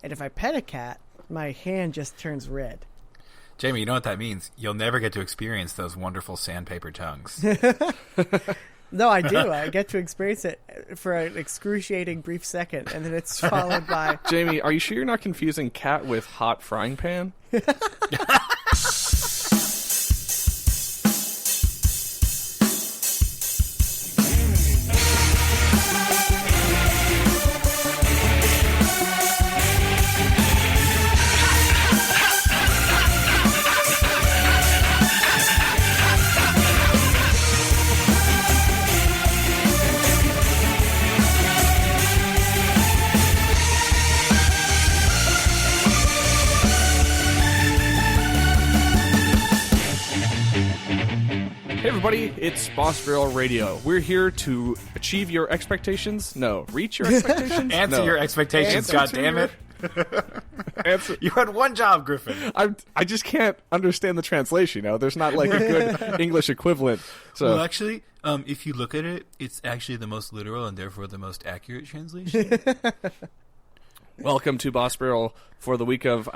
And if I pet a cat, my hand just turns red. Jamie, you know what that means? You'll never get to experience those wonderful sandpaper tongues. No, I do. I get to experience it for an excruciating brief second, and then it's followed by... Jamie, are you sure you're not confusing cat with hot frying pan? Everybody, it's Boss Barrel Radio. We're here to achieve your expectations. No, reach your expectations. Answer your expectations. God damn it! You had one job, Griffin. I just can't understand the translation. You know, there's not like a good English equivalent. So, well, actually, if you look at it, it's actually the most literal and therefore the most accurate translation. Welcome to Boss Barrel for the week of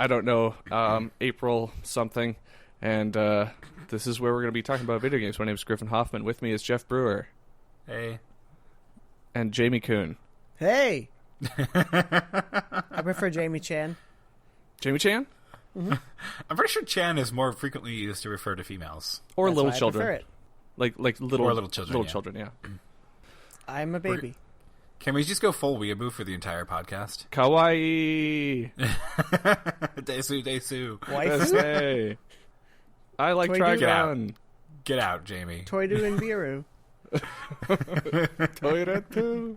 April something, and this is where we're going to be talking about video games. My name is Griffin Hoffman. With me is Jeff Brewer. Hey. And Jamie Kuhn. Hey. I prefer Jamie Chan. Jamie Chan? Mm-hmm. I'm pretty sure Chan is more frequently used to refer to females. Or That's little why children. I prefer it. Like little, or little children. Little children, yeah. I'm a baby. Can we just go full weeaboo for the entire podcast? Kawaii. Desu. Waifu. I like Trigon. Get out, Jamie. Toidu and Biru. Toiretu.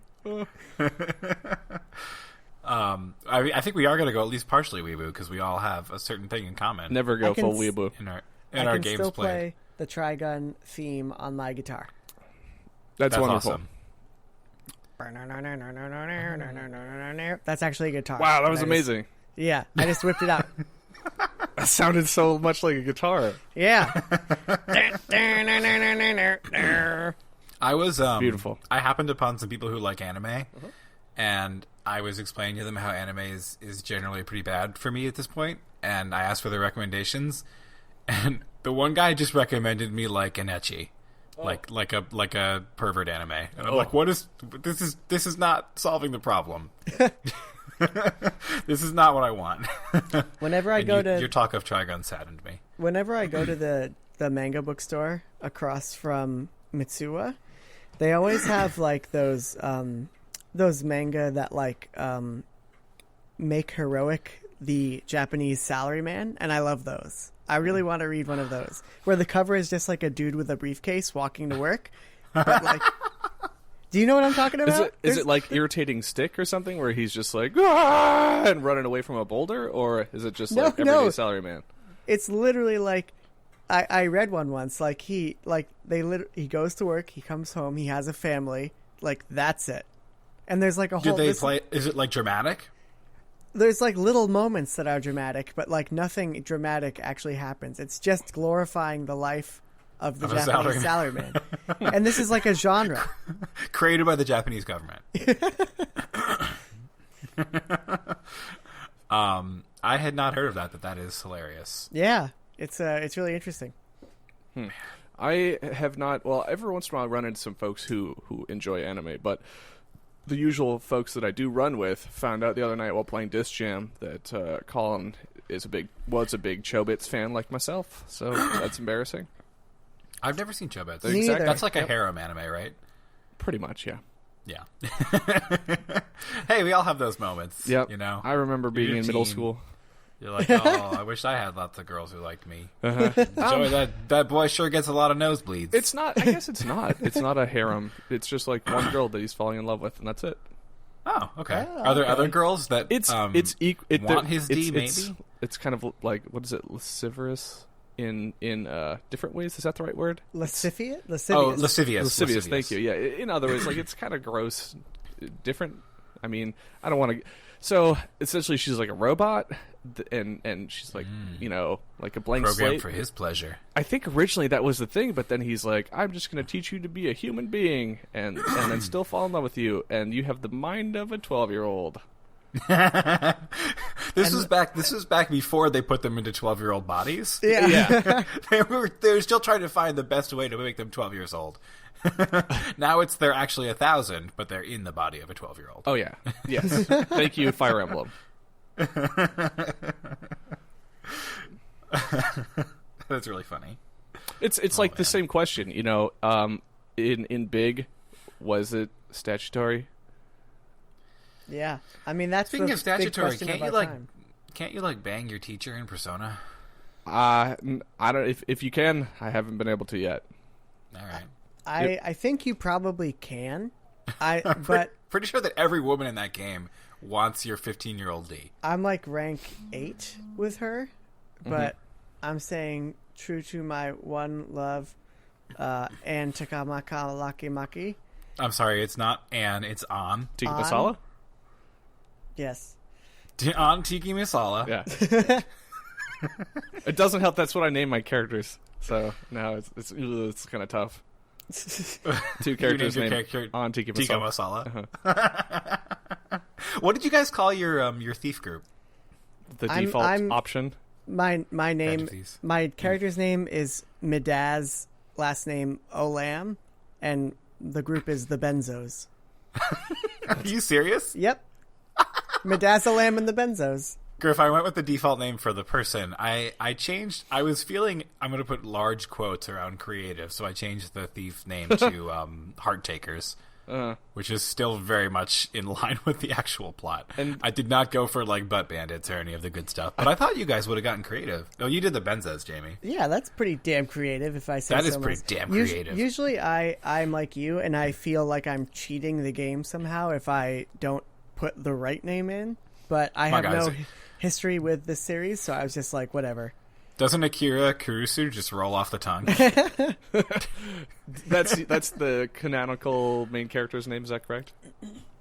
I think we are going to go at least partially weeaboo because we all have a certain thing in common. Never go full weeaboo in our games played. I can still played. play the Trigun theme on my guitar. That's wonderful. Awesome. That's actually a guitar. Wow, that was amazing. Yeah, I just whipped it out. That sounded so much like a guitar. Yeah. I was beautiful. I happened upon some people who like anime, and I was explaining to them how anime is generally pretty bad for me at this point, and I asked for their recommendations, and the one guy just recommended me like an ecchi. Like a pervert anime. And I'm like, what is this is not solving the problem. This is not what I want. Whenever I go to your talk of Trigun saddened me. Whenever I go to the manga bookstore across from Mitsuwa, they always have like those manga that like make heroic the Japanese salaryman, and I love those. I really want to read one of those where the cover is just like a dude with a briefcase walking to work. But like, do you know what I'm talking about? Is it like Irritating Stick or something where he's just like and running away from a boulder, or is it just like everyday salaryman? It's literally like I read one once. Like he goes to work, he comes home, he has a family. Like that's it. And there's like a whole. Did they play? Is it like dramatic? There's like little moments that are dramatic, but like nothing dramatic actually happens. It's just glorifying the life of the Japanese salaryman. And this is like a genre. Created by the Japanese government. I had not heard of that, but that is hilarious. Yeah, it's really interesting. I have not. Well, every once in a while I run into some folks who enjoy anime, but the usual folks that I do run with found out the other night while playing Disc Jam that Colin was a big Chobits fan like myself, so that's embarrassing. I've never seen Chobits. Exactly. That's like a harem anime, right? Pretty much, yeah. Yeah. Hey, we all have those moments. Yep. You know, I remember being in middle school. You're like, oh, I wish I had lots of girls who liked me. Joey, that boy sure gets a lot of nosebleeds. It's not. I guess it's not. It's not a harem. It's just like one girl that he's falling in love with, and that's it. Oh, okay. Are there other girls that want his D? Maybe it's kind of like, what is it? Lascivious in different ways. Is that the right word? Lascivious. Oh, lascivious. Lascivious. Thank you. Yeah. In other words, like it's kind of gross, different. I mean, I don't want to. So essentially, she's like a robot, and she's like, you know, like a blank Programmed slate for his pleasure. I think originally that was the thing, but then he's like, I'm just going to teach you to be a human being, and then still fall in love with you, and you have the mind of a 12-year-old. This was back before they put them into 12-year-old bodies. Yeah. they were still trying to find the best way to make them 12 years old. Now they're actually 1,000, but they're in the body of a 12-year-old. Oh yeah, yes. Thank you, Fire Emblem. That's really funny. It's like the same question, you know. In Big, was it statutory? Yeah, I mean that's Speaking the of statutory, big question of our time. can't you bang your teacher in Persona? I don't. If you can, I haven't been able to yet. All right. I think you probably can. But pretty sure that every woman in that game wants your 15-year-old D. I'm like rank 8 with her, but I'm saying true to my one love, and Takamaka Laki Maki. I'm sorry, it's not Anne, it's On. Tiki Masala? Yes. On Tiki Masala. Yeah. It doesn't help. That's what I name my characters. So now it's kind of tough. Two characters named On Tiki Masala. Uh-huh. What did you guys call your thief group? The default option. My name, my character's name is Midaz, last name Olam, and the group is the Benzos. Are you serious? Yep. Midaz, Olam, and the Benzos. Griff, I went with the default name for the person. I changed. I was feeling I'm going to put large quotes around creative, so I changed the thief name to Heart Takers, which is still very much in line with the actual plot. And I did not go for Butt Bandits or any of the good stuff, but I thought you guys would have gotten creative. Oh, you did the Benzos, Jamie. Yeah, that's pretty damn creative. If I say that so is pretty myself. damn creative. Usually, I'm like you, and I feel like I'm cheating the game somehow if I don't put the right name in. But I have no history with this series, so I was just like, whatever. Doesn't Akira Kurusu just roll off the tongue? That's the canonical main character's name, is that correct?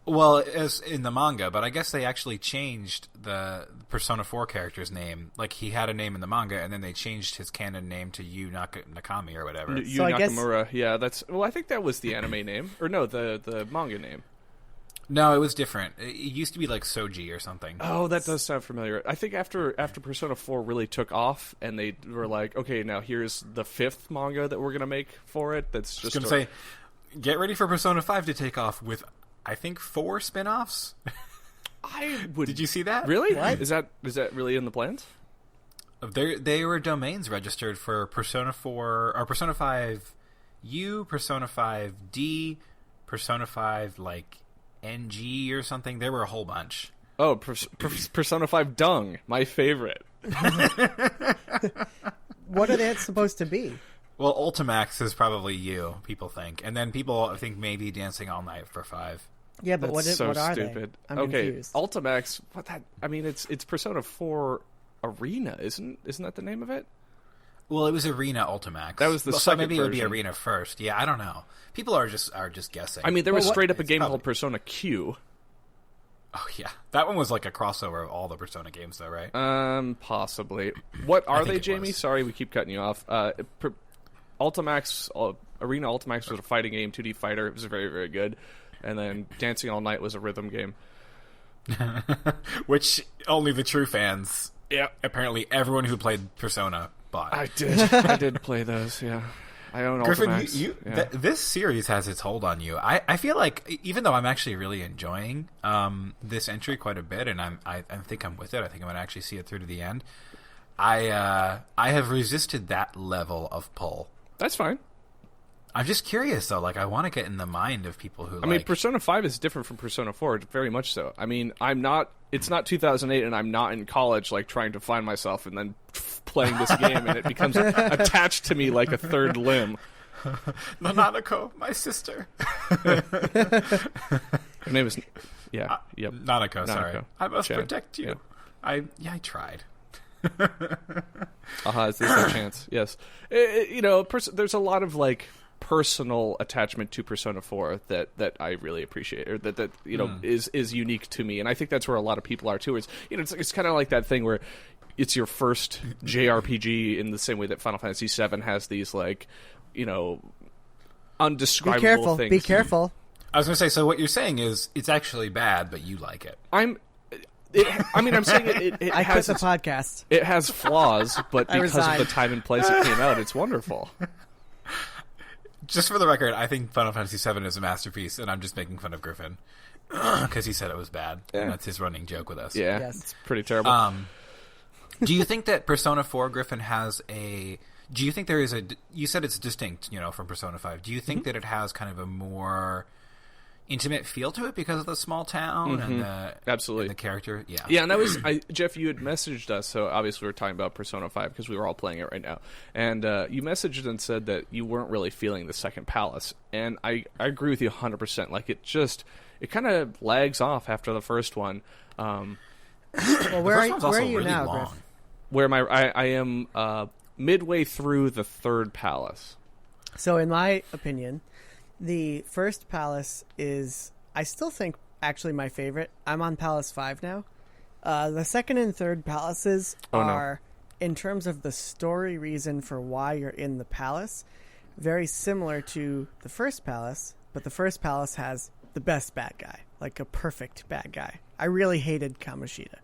Well, as in the manga, but I guess they actually changed the Persona 4 character's name. Like, he had a name in the manga, and then they changed his canon name to Yu Nakami or whatever. Yu Nakamura, yeah, I think that was the anime name. Or no, the manga name. No, it was different. It used to be like Soji or something. Oh, that does sound familiar. I think after Persona 4 really took off, and they were like, okay, now here's the 5th manga that we're going to make for it. That's just going to say, get ready for Persona 5 to take off with, I think, 4 spin-offs? Did you see that? Really? What? Is that really in the plans? They were domains registered for Persona 4, or Persona 5 U, Persona 5D, Persona 5, NG or something. There were a whole bunch. Oh, Persona 5 Dung, my favorite. What are they supposed to be? Well, Ultimax is probably you, people think. And then people think maybe Dancing All Night for 5. Yeah, but what are stupid. They? I'm confused. Ultimax, it's Persona 4 Arena, isn't that the name of it? Well, it was Arena Ultimax. That was the second maybe version. It would be Arena first. Yeah, I don't know. People are just guessing. I mean, there was straight up a game called Persona Q. Oh yeah, that one was like a crossover of all the Persona games, though, right? Possibly. What are they, Jamie? Sorry, we keep cutting you off. Ultimax, Arena Ultimax was a fighting game, 2D fighter. It was very, very good. And then Dancing All Night was a rhythm game, which only the true fans. Yeah, apparently everyone who played Persona bought. I did play those. Yeah. I own Griffin, Ultimax. This series has its hold on you. I feel like, even though I'm actually really enjoying this entry quite a bit, and I think I'm with it, I think I'm going to actually see it through to the end, I have resisted that level of pull. That's fine. I'm just curious, though. I want to get in the mind of people who I mean, Persona 5 is different from Persona 4, very much so. I mean, it's not 2008, and I'm not in college, trying to find myself and then playing this game, and it becomes attached to me like a third limb. Nanako, my sister. Her name is... Yeah, yep. Nanako, sorry. I must protect you. Yeah. I tried. Is this our chance? Yes. There's a lot of, personal attachment to Persona 4 that I really appreciate, or that is unique to me, and I think that's where a lot of people are too. It's kind of like that thing where it's your first JRPG in the same way that Final Fantasy VII has these undescribable things. Be careful. I was going to say, so what you're saying is it's actually bad, but you like it. I'm saying it I quit has the podcast. it has flaws, but I because of resigned. the time and place it came out, it's wonderful. Just for the record, I think Final Fantasy VII is a masterpiece, and I'm just making fun of Griffin because he said it was bad. Yeah. And that's his running joke with us. Yeah, Yes. it's pretty terrible. Do you think that Persona 4 Griffin has a? Do you think there is a? You said it's distinct, from Persona 5. Do you think that it has kind of a more intimate feel to it because of the small town and the Absolutely and the character? Yeah, Yeah, and that was Jeff. You had messaged us, so obviously we're talking about Persona 5 because we were all playing it right now. And you messaged and said that you weren't really feeling the second palace, and I agree with you 100%. Like it kind of lags off after the first one. Well, The where first one's are also you really now, long. Griff? Where I am midway through the third palace. So, in my opinion, the first palace is, I still think, actually my favorite. I'm on Palace 5 now. The second and third palaces are, in terms of the story reason for why you're in the palace, very similar to the first palace, but the first palace has the best bad guy, like a perfect bad guy. I really hated Kamoshida.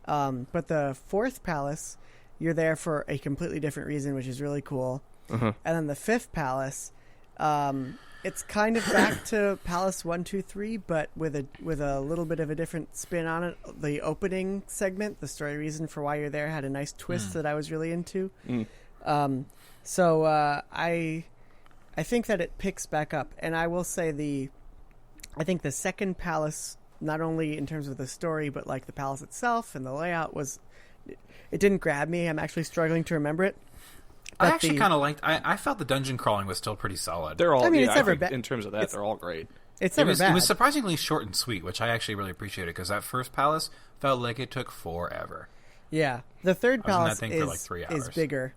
But the fourth palace, you're there for a completely different reason, which is really cool. And then the fifth palace, it's kind of back to Palace 1, 2, 3, but with a little bit of a different spin on it. The opening segment, the story reason for why you're there, had a nice twist that I was really into. So I think that it picks back up, and I will say I think the second palace, not only in terms of the story, but like the palace itself and the layout it didn't grab me. I'm actually struggling to remember it. I actually kind of liked. I felt the dungeon crawling was still pretty solid. They're all. I mean, it's never think bad. in terms of that. They're all great. It's never bad. It was surprisingly short and sweet, which I actually really appreciated because that first palace felt like it took forever. Yeah, the third I was in that palace thing for like 3 is hours. bigger,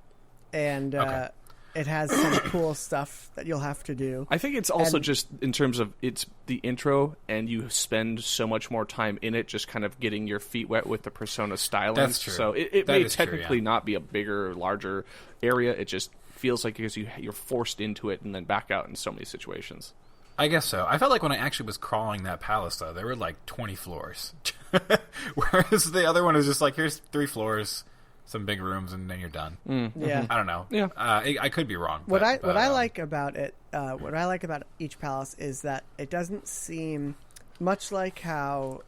and Okay. it has some cool stuff that you'll have to do. I think it's also And- just in terms of it's the intro, and you spend so much more time in it, just kind of getting your feet wet with the Persona styling. That's true. So it That may is true, technically yeah. not be a bigger, larger area. It just feels like because you're forced into it and then back out in so many situations. I guess so. I felt like when I actually was crawling that palace, though, there were like 20 floors. Whereas the other one was just like, here's 3 floors, some big rooms, and then you're done. Yeah. I don't know. Yeah. I could be wrong. What I but, like about it, what I like about each palace is that it doesn't seem much like how,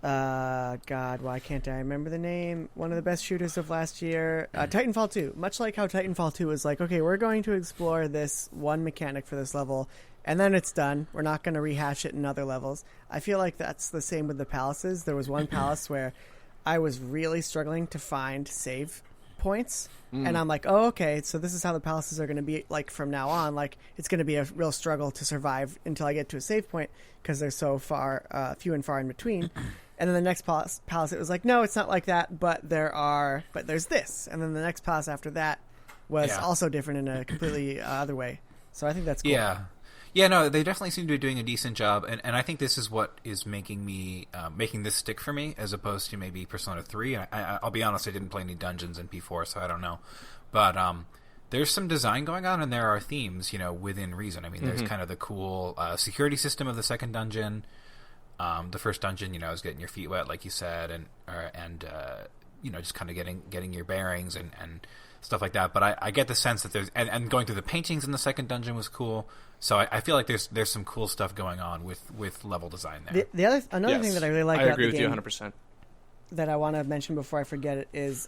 God, why can't I remember the name? One of the best shooters of last year, Titanfall 2. Much like how Titanfall 2 was like, okay, we're going to explore this one mechanic for this level, and then it's done. We're not going to rehash it in other levels. I feel like that's the same with the palaces. There was one palace where I was really struggling to find save points, and I'm like, oh, okay, so this is how the palaces are going to be like from now on. Like, it's going to be a real struggle to survive until I get to a save point because they're so far, few and far in between. And then the next palace, it was like, no, it's not like that, but there's this. And then the next palace after that was also different in a completely other way. So I think that's cool. Yeah. Yeah, no, they definitely seem to be doing a decent job, and I think this is what is making me making this stick for me, as opposed to maybe Persona 3. And I'll be honest, I didn't play any dungeons in P4, so I don't know. But there's some design going on, and there are themes, within reason. I mean, there's kind of the cool security system of the second dungeon. The first dungeon, is getting your feet wet, like you said, and just kind of getting your bearings and stuff like that. But I get the sense that there's and going through the paintings in the second dungeon was cool. So I feel like there's some cool stuff going on with level design there. Another thing that I really like I about agree the with you game 100%. that I want to mention before I forget it is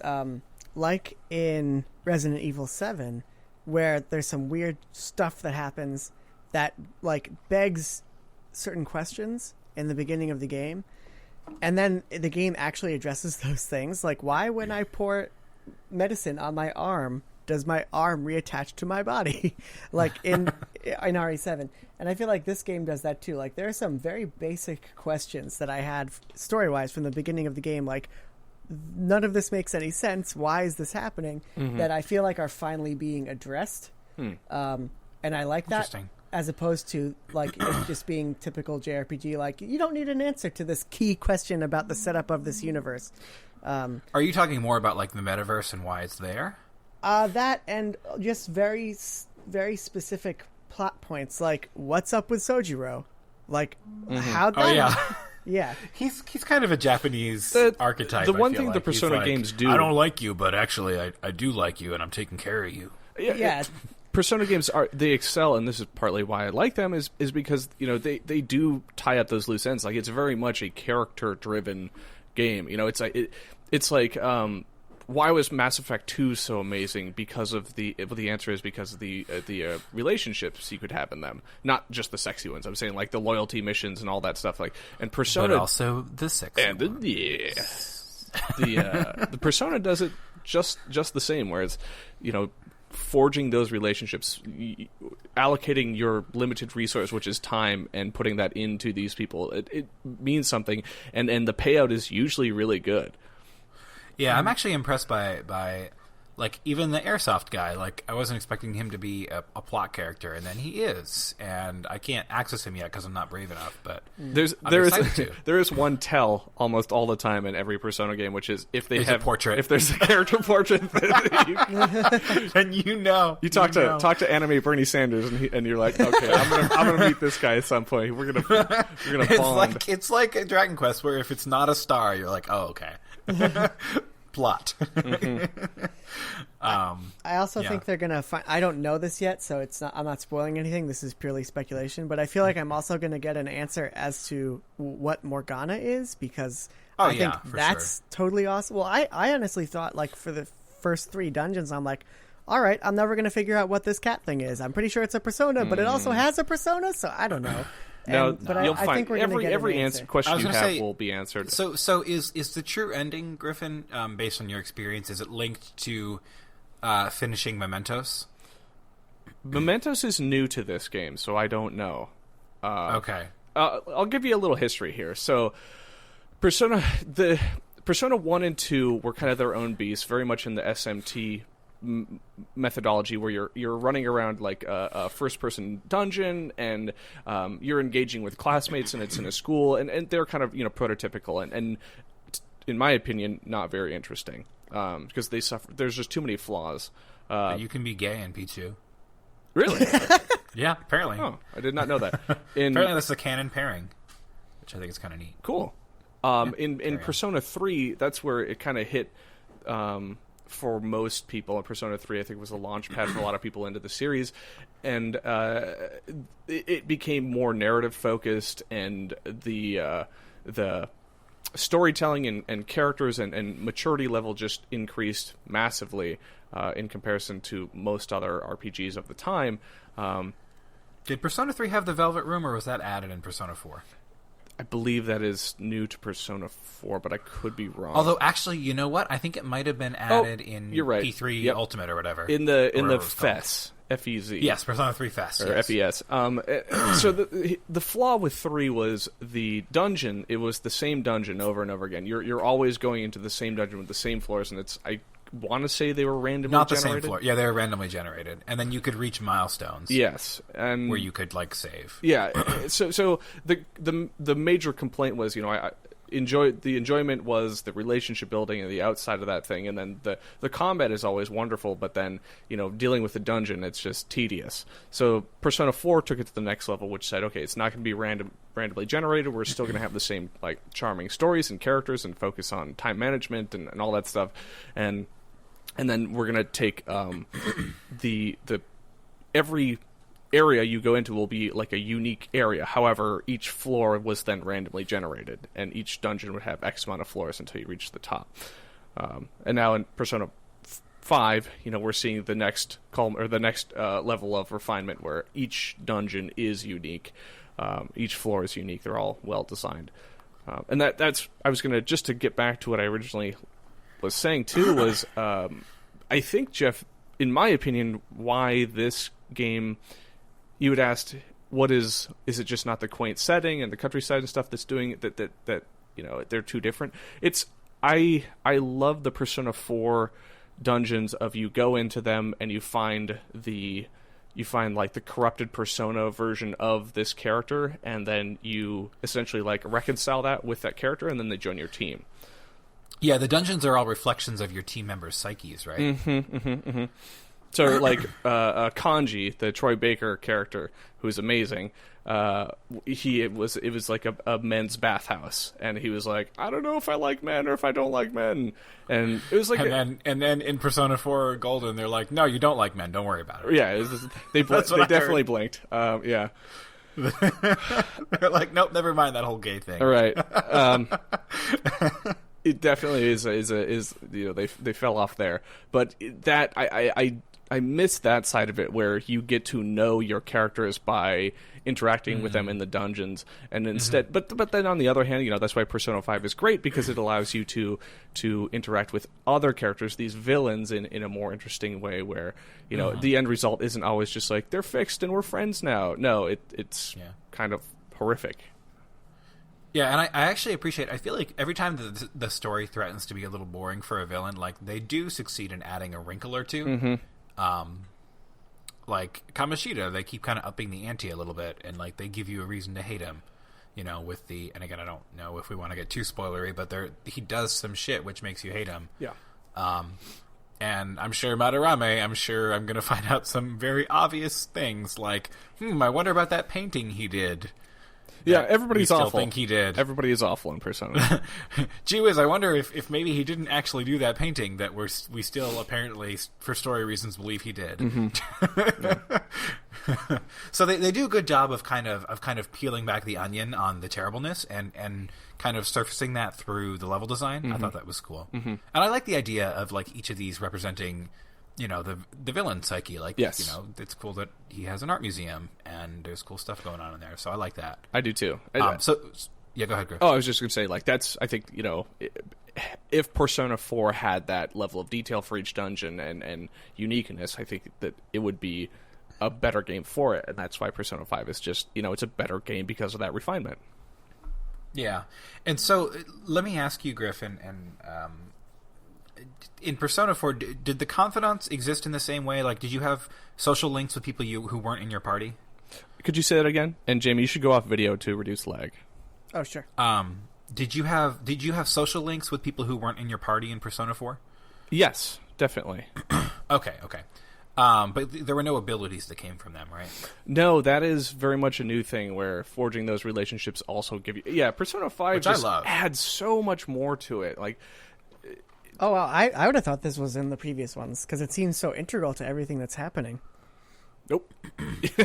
like in Resident Evil 7, where there's some weird stuff that happens that like begs certain questions in the beginning of the game, and then the game actually addresses those things. Like, why when I pour medicine on my arm does my arm reattach to my body? Like in RE7. And I feel like this game does that too. Like, there are some very basic questions that I had story-wise from the beginning of the game, like, none of this makes any sense, why is this happening, that I feel like are finally being addressed. And I like that, Interesting. as opposed to like it just being typical JRPG, like, you don't need an answer to this key question about the setup of this universe. Are you talking more about like the metaverse and why it's there? That and just very specific plot points, like what's up with Sojiro, like how that, Yeah. He's kind of a Japanese archetype. The one I feel thing the like. Persona He's games do... I don't like you, but actually I do like you, and I'm taking care of you. Yeah. Persona games they excel, and this is partly why I like them, is because they do tie up those loose ends. Like, it's very much a character driven game. It's like why was Mass Effect 2 so amazing? Because of the answer is because of the relationships you could have in them, not just the sexy ones. I'm saying like the loyalty missions and all that stuff. Like, and Persona, but also the sexy and ones. the Persona does it just the same. Where it's forging those relationships, allocating your limited resource, which is time, and putting that into these people. It means something, and the payout is usually really good. Yeah, I'm actually impressed by like, even the Airsoft guy. Like, I wasn't expecting him to be a plot character, and then he is. And I can't access him yet because I'm not brave enough. But there is one tell almost all the time in every Persona game, which is if they have a portrait. If there's a character portrait, and you talk to anime Bernie Sanders, and you're like, okay, I'm gonna meet this guy at some point. We're gonna bond. It's like a Dragon Quest where if it's not a star, you're like, oh, okay. Plot. I also think they're gonna find. I don't know this yet, so it's not. I'm not spoiling anything. This is purely speculation. But I feel like I'm also gonna get an answer as to what Morgana is, because I think that's totally awesome. Well, I honestly thought, like, for the first 3 dungeons, I'm like, all right, I'm never gonna figure out what this cat thing is. I'm pretty sure it's a persona, but it also has a persona, so I don't know. But you'll find think we're every answer question you have will be answered. So is the true ending, Griffin, based on your experience, is it linked to finishing Mementos? Mementos is new to this game, so I don't know. Okay. I'll give you a little history here. So Persona 1 and 2 were kind of their own beasts, very much in the SMT methodology, where you're running around like a first-person dungeon, and you're engaging with classmates, and it's in a school, and they're kind of prototypical, and in my opinion, not very interesting, because there's just too many flaws. But you can be gay in P2. Really? Yeah, apparently. Oh, I did not know that. Apparently that's the canon pairing, which I think is kind of neat. Cool. In Persona 3, that's where it kind of hit for most people. In Persona 3, I think, was a launch pad for a lot of people into the series, and it became more narrative focused, and the storytelling and characters and maturity level just increased massively in comparison to most other RPGs of the time. Did Persona 3 have the Velvet Room, or was that added in Persona 4? I believe that is new to Persona 4, but I could be wrong. Although, actually, you know what? I think it might have been added in P3 Ultimate or whatever. In the FES. F-E-Z. Yes, Persona 3 FES. Or yes. FES. So the flaw with 3 was the dungeon. It was the same dungeon over and over again. You're always going into the same dungeon with the same floors, and I want to say they were randomly Not generated. the same floor. Yeah, they were randomly generated. And then you could reach milestones. Yes. And where you could, like, save. Yeah. So the major complaint was, I the enjoyment was the relationship building and the outside of that thing, and then the combat is always wonderful, but then dealing with the dungeon, it's just tedious. So Persona 4 took it to the next level, which said, okay, it's not going to be randomly generated. We're still going to have the same, like, charming stories and characters and focus on time management and all that stuff, and then we're going to take the every area you go into will be like a unique area. However, each floor was then randomly generated, and each dungeon would have X amount of floors until you reach the top. And now in Persona 5, we're seeing the next level of refinement, where each dungeon is unique, each floor is unique. They're all well designed, and that's. I was gonna just to get back to what I originally was saying too was, I think, Jeff, in my opinion, why this game. You had asked, what is it just not the quaint setting and the countryside and stuff that's doing that they're too different? I love the Persona 4 dungeons of you go into them and you find like the corrupted persona version of this character, and then you essentially like reconcile that with that character, and then they join your team. Yeah, the dungeons are all reflections of your team members' psyches, right? So, like, Kanji, the Troy Baker character, who's amazing, it was like a men's bathhouse, and he was like, I don't know if I like men or if I don't like men, and it was like, and then in Persona 4 Golden, they're like, no, you don't like men, don't worry about it. Yeah, they definitely blinked. Yeah, they're like, nope, never mind that whole gay thing. all right. It definitely is they fell off there, but that I miss that side of it where you get to know your characters by interacting with them in the dungeons, and instead, but then on the other hand, that's why Persona 5 is great, because it allows you to interact with other characters, these villains, in a more interesting way, where the end result isn't always just like they're fixed and we're friends now. No, it's kind of horrific. Yeah, and I actually appreciate. I feel like every time the story threatens to be a little boring for a villain, like they do succeed in adding a wrinkle or two. Like Kamoshida, they keep kind of upping the ante a little bit, and like they give you a reason to hate him. With the, and again, I don't know if we want to get too spoilery, but he does some shit which makes you hate him. Yeah. And I'm sure Madarame, I'm going to find out some very obvious things like, I wonder about that painting he did. Yeah, everybody's still awful. Think he did. Everybody is awful in Persona. Gee whiz, I wonder if maybe he didn't actually do that painting that we still apparently, for story reasons, believe he did. So they do a good job of kind of peeling back the onion on the terribleness and kind of surfacing that through the level design. I thought that was cool, and I like the idea of like each of these representing. The villain psyche, like, yes. It's cool that he has an art museum and there's cool stuff going on in there. So I like that. I do too. So yeah, go ahead, Griff. Oh, I was just going to say, like, that's, I think, if Persona 4 had that level of detail for each dungeon and uniqueness, I think that it would be a better game for it. And that's why Persona 5 is just, it's a better game because of that refinement. Yeah. And so let me ask you, Griffin, in Persona 4, did the confidants exist in the same way? Like, did you have social links with people who weren't in your party? Could you say that again? And Jamie, you should go off video to reduce lag. Oh, sure. Did you have social links with people who weren't in your party in Persona 4? Yes, definitely. Okay. But there were no abilities that came from them, right? No, that is very much a new thing where forging those relationships also give you... Yeah, Persona 5 Which just I love. adds so much more to it. Like... Oh, well, I would have thought this was in the previous ones, because it seems so integral to everything that's happening. Nope.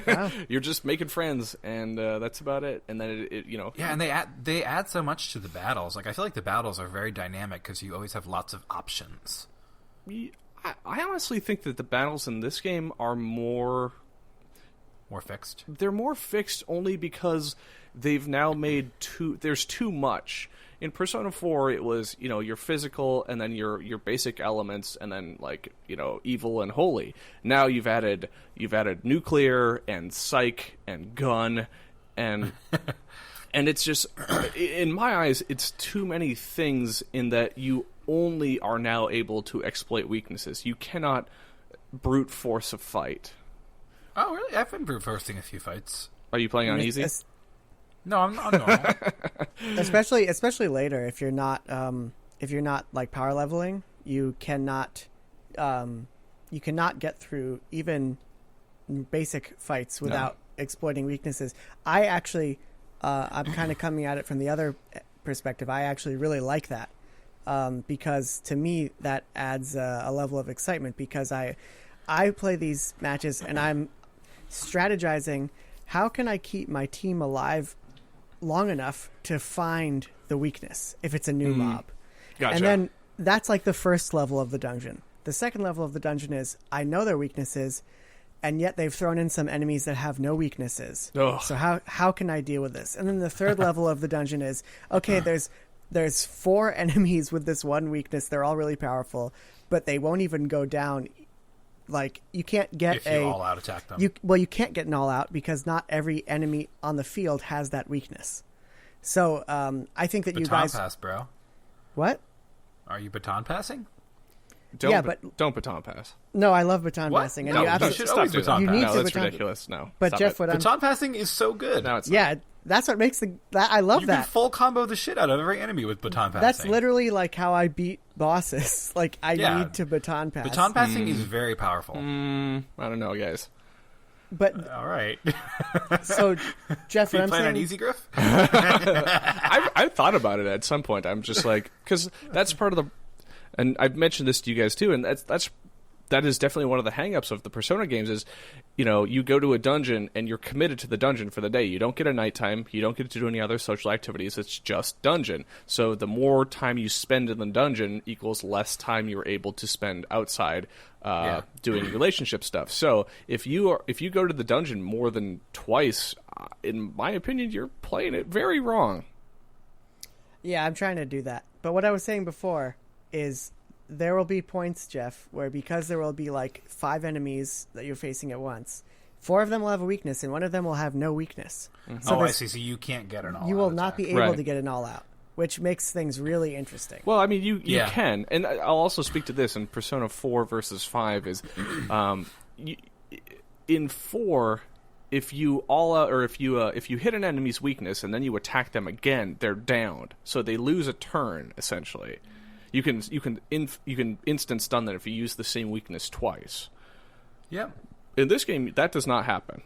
Wow. You're just making friends, and that's about it. And then it. Yeah, and they add so much to the battles. Like, I feel like the battles are very dynamic because you always have lots of options. I honestly think that the battles in this game are more fixed. They're more fixed only because they've now made there's too much. In Persona 4, it was, your physical and then your basic elements and then, like, evil and holy. Now you've added nuclear and psych and gun and and it's just, in my eyes, it's too many things in that you only are now able to exploit weaknesses. You cannot brute force a fight. Oh, really? I've been brute forcing a few fights. Are you playing on easy? No, I'm normal. especially later, if you're not like power leveling, you cannot get through even basic fights without exploiting weaknesses. I actually, I'm kind of coming at it from the other perspective. I actually really like that because to me that adds a level of excitement, because I play these matches and I'm strategizing, how can I keep my team alive long enough to find the weakness if it's a new mob. Gotcha. And then that's like the first level of the dungeon. The second level of the dungeon is I know their weaknesses, and yet they've thrown in some enemies that have no weaknesses. Ugh. So how can I deal with this? And then the third level of the dungeon is, okay, there's 4 enemies with this one weakness. They're all really powerful, but they won't even go down. Like, you can't get if you all out attack them. You can't get an all out because not every enemy on the field has that weakness. So I think that baton you guys pass, bro. What? Are you baton passing? Don't baton pass. No, I love baton What? passing. And No, you you should always baton you pass. need No, to that's baton. ridiculous. No. But Stop Jeff, it. what I'm Baton passing is so good. No, it's not. yeah, That's what makes I love You that. can full combo the shit out of every enemy with baton passing. That's literally like how I beat bosses. Like I need to baton pass. Baton passing is very powerful. I don't know, guys. But all right. So, Jeff, you what I'm playing saying, on easy, Griff? I've thought about it at some point. I'm just like, because that's part of the, and I've mentioned this to you guys too, and that is definitely one of the hang-ups of the Persona games is, you go to a dungeon and you're committed to the dungeon for the day. You don't get a nighttime. You don't get to do any other social activities. It's just dungeon. So the more time you spend in the dungeon equals less time you're able to spend outside doing relationship stuff. So if you go to the dungeon more than twice, in my opinion, you're playing it very wrong. Yeah, I'm trying to do that. But what I was saying before is there will be points, Jeff, where because there will be like 5 enemies that you're facing at once, 4 of them will have a weakness and 1 of them will have no weakness. So I see. So you can't get an all-out. You will not attack. be able to get an all-out, which makes things really interesting. Well, I mean, you can, and I'll also speak to this in Persona 4 versus 5 is, in 4, if you all out, or if you hit an enemy's weakness and then you attack them again, they're downed, so they lose a turn essentially. You can instant stun them if you use the same weakness twice. Yep. In this game, that does not happen.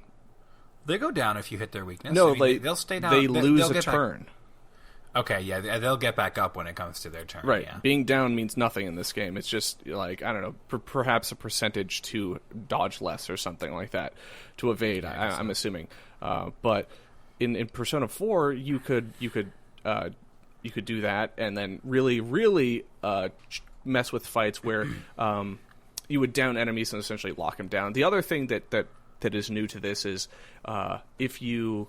They go down if you hit their weakness. No, they'll stay down. They lose they'll a turn. Back. Okay, yeah, they'll get back up when it comes to their turn. Right. Yeah. Being down means nothing in this game. It's just like, I don't know, perhaps a percentage to dodge less or something like that, to evade. I'm assuming. But in Persona 4, you could do that and then really mess with fights where you would down enemies and essentially lock them down. The other thing that is new to this is if you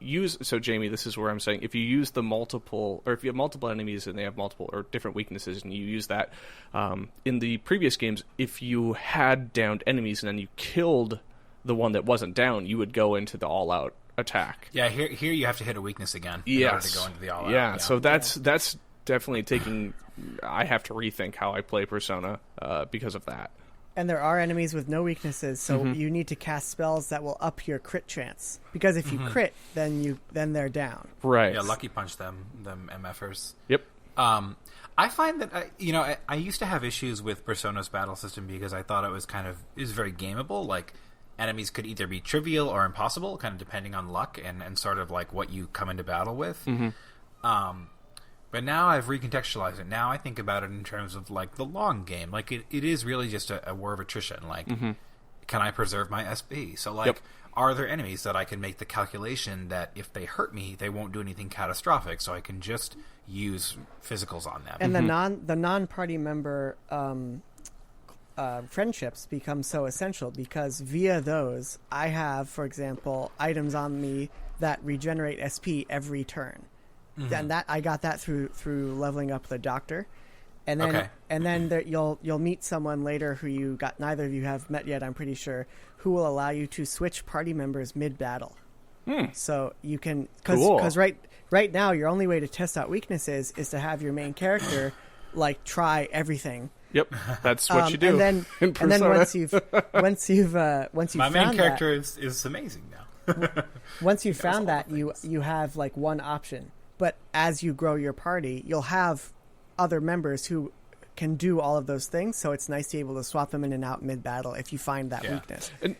use, so Jamie, this is where I'm saying, if you use the multiple, or if you have multiple enemies and they have multiple or different weaknesses and you use that, in the previous games, if you had downed enemies and then you killed the one that wasn't down, you would go into the all-out attack. Yeah, here you have to hit a weakness again in order to go into the all-out. Yeah, so that's definitely taking, I have to rethink how I play Persona because of that. And there are enemies with no weaknesses, so you need to cast spells that will up your crit chance. Because if you crit, then they're down. Right. Yeah, Lucky punch them MFers. Yep. I find that I used to have issues with Persona's battle system because I thought it was very gameable. Like enemies could either be trivial or impossible, kind of depending on luck and sort of like what you come into battle with. But now I've recontextualized it. Now I think about it in terms of like the long game. Like it is really just a war of attrition. Like, can I preserve my SB? So like, are there enemies that I can make the calculation that if they hurt me, they won't do anything catastrophic, so I can just use physicals on them? And the non-party member friendships become so essential because via those, I have, for example, items on me that regenerate SP every turn. And that I got that through leveling up the doctor, and then you'll meet someone later who neither of you have met yet, I'm pretty sure, who will allow you to switch party members mid battle. So you can because right now your only way to test out weaknesses is to have your main character like try everything. Yep, that's what you do. And then once you've my found main character is amazing now. Once you've found that, you have like one option. But as you grow your party, you'll have other members who can do all of those things. So it's nice to be able to swap them in and out mid-battle if you find that weakness. And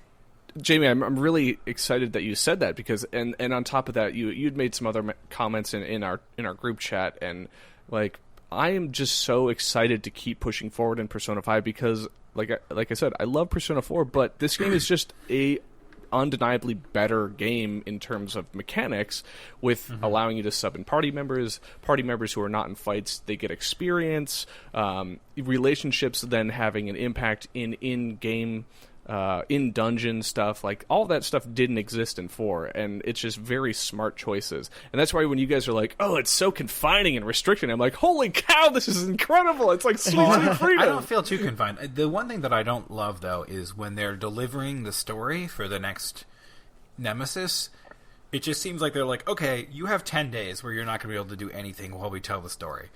Jamie, I'm really excited that you said that because, and on top of that, you'd made some other comments in our group chat, and like I am just so excited to keep pushing forward in Persona 5 because, like I said, I love Persona 4, but this game is just a undeniably better game in terms of mechanics with allowing you to sub in party members who are not in fights. They get experience, relationships then having an impact in-game, in-dungeon stuff. Like, all that stuff didn't exist in 4, and it's just very smart choices. And that's why when you guys are like, oh, it's so confining and restricting, I'm like, holy cow, this is incredible. It's like sweet freedom. I don't feel too confined. The one thing that I don't love, though, is when they're delivering the story for the next Nemesis, it just seems like they're like, okay, you have 10 days where you're not going to be able to do anything while we tell the story.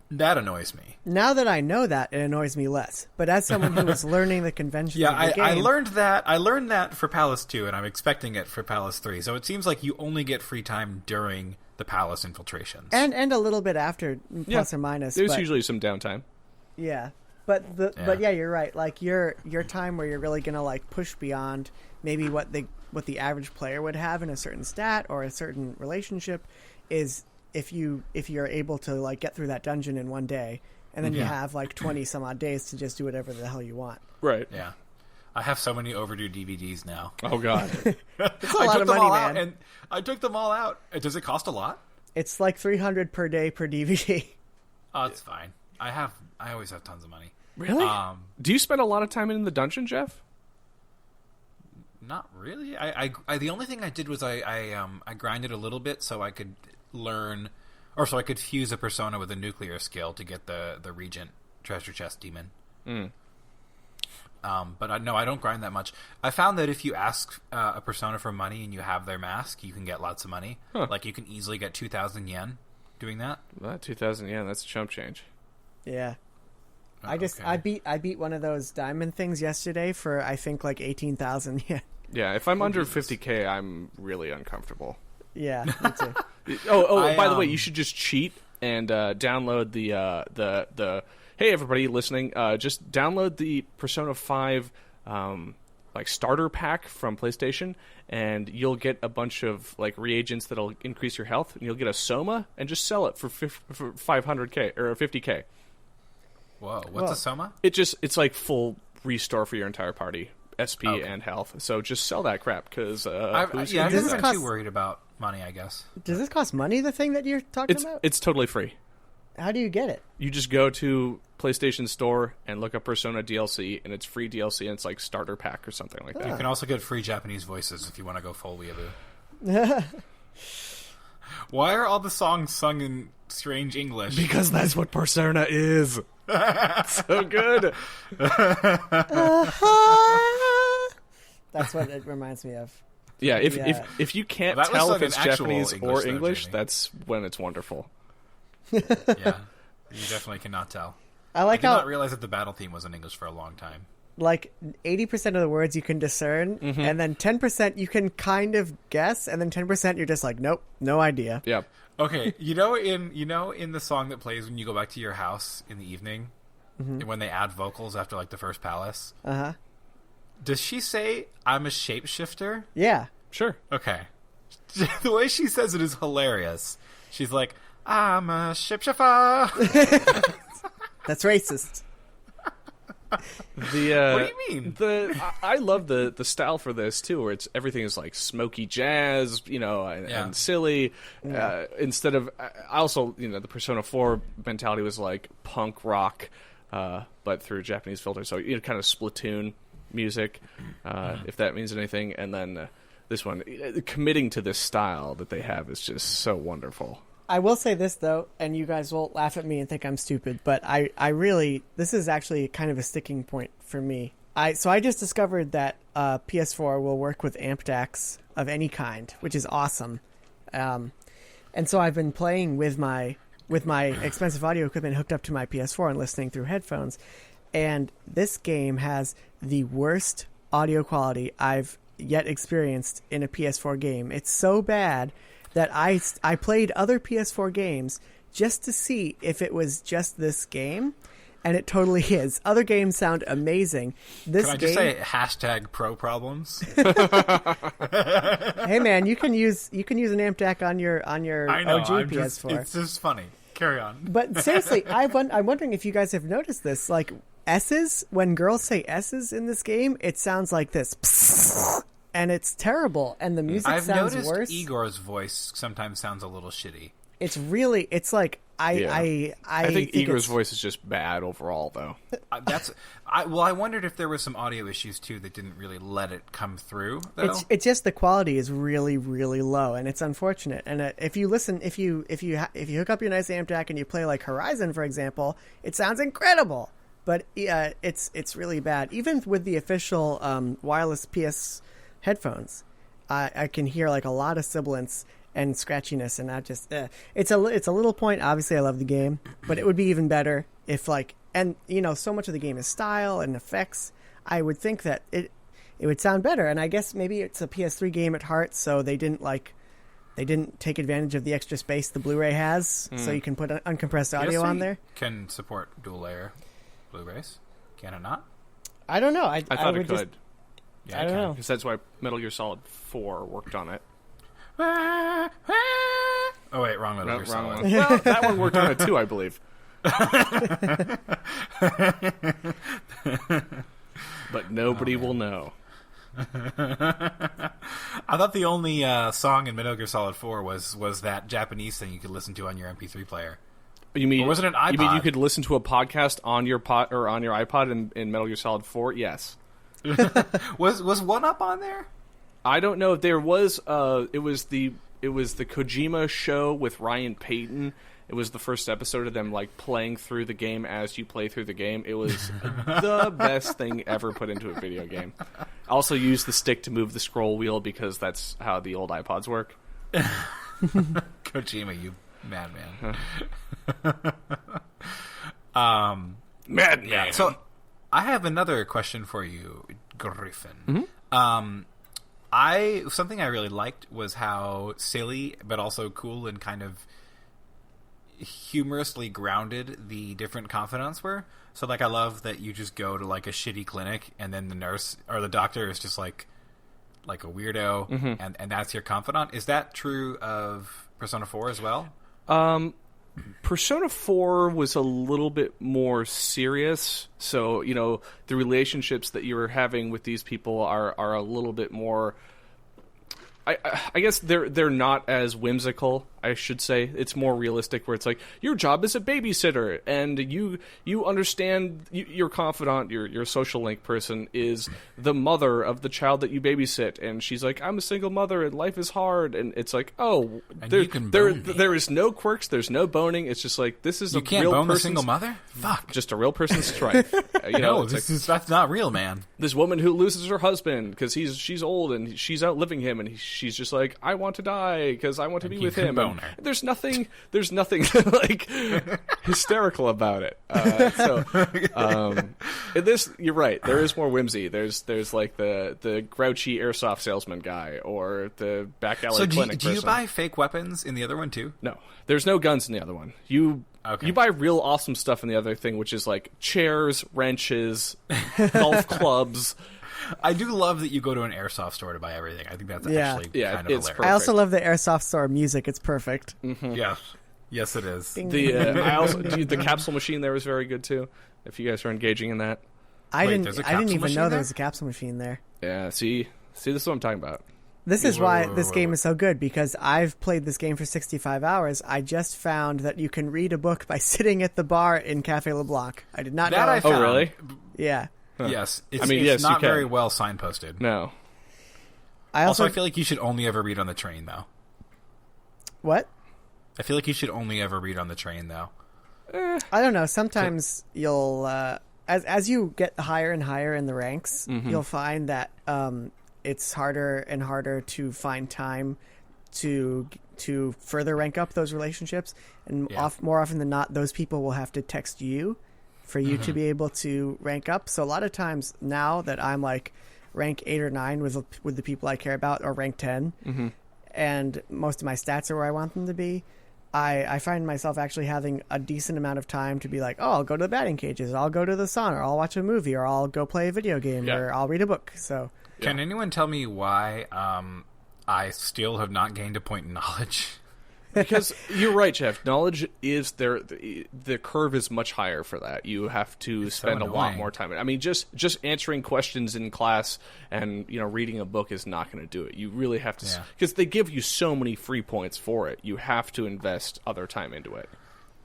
That annoys me. Now that I know that, it annoys me less. But as someone who was learning the convention of the game... I learned that. I learned that for Palace 2, and I'm expecting it for Palace 3. So it seems like you only get free time during the Palace infiltrations. And a little bit after, plus or minus. There's usually some downtime. Yeah. But yeah, you're right. Like your time where you're really going to like push beyond maybe what the average player would have in a certain stat or a certain relationship is if you're able to like get through that dungeon in one day, and then you have like 20 some odd days to just do whatever the hell you want. Right. Yeah. I have so many overdue DVDs now. Oh God. It's a lot of money, man. And I took them all out. Does it cost a lot? It's like $300 per day per DVD. Oh, it's fine. I always have tons of money. Really? Do you spend a lot of time in the dungeon, Jeff? Not really. I the only thing I did was I grinded a little bit so I could learn, or so I could fuse a persona with a nuclear skill to get the Regent treasure chest demon. But I don't grind that much. I found that if you ask a persona for money and you have their mask, you can get lots of money. Huh. Like you can easily get 2,000 yen doing that. Well, 2,000 yen, that's a chump change. Yeah. I beat one of those diamond things yesterday for I think like 18,000 yen. Yeah, if I'm under 50k, I'm really uncomfortable. Yeah, me too. By the way, you should just cheat and download the hey everybody listening, just download the Persona 5 like starter pack from PlayStation, and you'll get a bunch of like reagents that'll increase your health, and you'll get a Soma and just sell it for 500k or 50k. Whoa, what's a Soma? It's like full restore for your entire party. SP and health, so just sell that crap because I'm not too worried about money. I guess. Does this cost money? The thing that you're talking about? It's totally free. How do you get it? You just go to PlayStation Store and look up Persona DLC, and it's free DLC, and it's like starter pack or something like that. You can also get free Japanese voices if you want to go full weeaboo. Why are all the songs sung in strange English? Because that's what Persona is. So good. That's what it reminds me of. Yeah, if you can't tell if it's Japanese or English, Jamie. That's when it's wonderful. Yeah, you definitely cannot tell. I did not realize that the battle theme was in English for a long time. Like 80% of the words you can discern, and then 10% you can kind of guess, and then 10% you're just like, nope, no idea. Yeah. Okay, in the song that plays when you go back to your house in the evening, when they add vocals after like the first palace. Does she say, "I'm a shapeshifter"? Yeah, sure. Okay. The way she says it is hilarious. She's like, "I'm a shapeshifter." That's racist. What do you mean? I love the style for this too, where everything is like smoky jazz, and silly. Yeah. Instead of, I also, the Persona 4 mentality was like punk rock, but through Japanese filter. So kind of Splatoon music, if that means anything. And then this one, committing to this style that they have is just so wonderful. I will say this, though, and you guys will laugh at me and think I'm stupid, but I really, this is actually kind of a sticking point for me. So I just discovered that PS4 will work with amp DACs of any kind, which is awesome. And so I've been playing with my expensive audio equipment hooked up to my PS4 and listening through headphones. And this game has the worst audio quality I've yet experienced in a PS4 game. It's so bad that I played other PS4 games just to see if it was just this game, and it totally is. Other games sound amazing. Can I just say #pro problems? Hey man, you can use an amp DAC on your OG PS4. It's just funny. Carry on. But seriously, I'm wondering if you guys have noticed this. Like S's, when girls say S's in this game, it sounds like this. And it's terrible, and the music sounds worse. I've noticed Igor's voice sometimes sounds a little shitty. It's like I think Igor's voice is just bad overall, though. I wondered if there were some audio issues too that didn't really let it come through. Though. It's just the quality is really really low, and it's unfortunate. And if you hook up your nice amp DAC and you play like Horizon, for example, it sounds incredible. But it's really bad. Even with the official wireless PS headphones, I can hear like a lot of sibilance, and scratchiness, and not just it's a little point. Obviously, I love the game, but it would be even better if and so much of the game is style and effects. I would think that it would sound better, and I guess maybe it's a PS3 game at heart, so they didn't take advantage of the extra space the Blu-ray has, so you can put uncompressed audio on there. Can support dual layer Blu-rays? Can it not? I don't know. I thought would it could. Yeah, I don't know. Because that's why Metal Gear Solid 4 worked on it. Oh wait, wrong Metal Gear Solid. One. Well, that one worked on it too, I believe. But nobody will know. I thought the only song in Metal Gear Solid 4 was that Japanese thing you could listen to on your MP3 player. You mean, or was it an iPod? You mean you could listen to a podcast on your or on your iPod in Metal Gear Solid 4? Yes. Was One Up on there? I don't know if there was. It was the Kojima show with Ryan Payton. It was the first episode of them playing through the game as you play through the game. It was the best thing ever put into a video game. I also used the stick to move the scroll wheel because that's how the old iPods work. Kojima, you madman. Madman. Yeah. So I have another question for you, Griffin. Mm-hmm. Something I really liked was how silly but also cool and kind of humorously grounded the different confidants were. So I love that you just go to a shitty clinic and then the nurse or the doctor is just like a weirdo, mm-hmm. and that's your confidant. Is that true of Persona 4 as well? Persona 4 was a little bit more serious, so the relationships that you're having with these people are a little bit more. I guess they're not as whimsical, I should say. It's more realistic, where it's your job is a babysitter, and you understand your confidant, your social link person is the mother of the child that you babysit, and she's I'm a single mother and life is hard, and it's there is no quirks, there's no boning. It's just this is you a can't real bone a person's single mother. Fuck, just a real person's strife. That's not real, man. This woman who loses her husband because she's old and she's outliving him, and she's just I want to die because I want to be with him. There's nothing hysterical about it. In this, you're right. There is more whimsy. There's the grouchy airsoft salesman guy or the back alley clinic person. Do you buy fake weapons in the other one too? No, there's no guns in the other one. You buy real awesome stuff in the other thing, which is chairs, wrenches, golf clubs. I do love that you go to an airsoft store to buy everything. I think that's actually kind of hilarious. I also love the airsoft store music. It's perfect. Mm-hmm. Yes, it is. The capsule machine there was very good too. If you guys are engaging in that, I didn't even know there was a capsule machine there. Yeah, see, this is what I'm talking about. This is why this game is so good, because I've played this game for 65 hours. I just found that you can read a book by sitting at the bar in Cafe LeBlanc. I did not know. I found. Oh, really? Yeah. Huh. Yes. It's not very well signposted. No. I feel like you should only ever read on the train, though. What? I feel like you should only ever read on the train, though. I don't know. Sometimes you'll, as you get higher and higher in the ranks, mm-hmm. you'll find that it's harder and harder to find time to further rank up those relationships, and more often than not, those people will have to text you for you to be able to rank up. So a lot of times now that I'm rank 8 or 9 with the people I care about, or rank 10, mm-hmm. and most of my stats are where I want them to be, I find myself actually having a decent amount of time to be I'll go to the batting cages, I'll go to the sauna, or I'll watch a movie, or I'll go play a video game, or I'll read a book. So can anyone tell me why I still have not gained a point in knowledge? Because you're right, Jeff. Knowledge is there. The curve is much higher for that. You have to spend a lot more time. I mean, just answering questions in class and reading a book is not going to do it. You really have to, because they give you so many free points for it. You have to invest other time into it.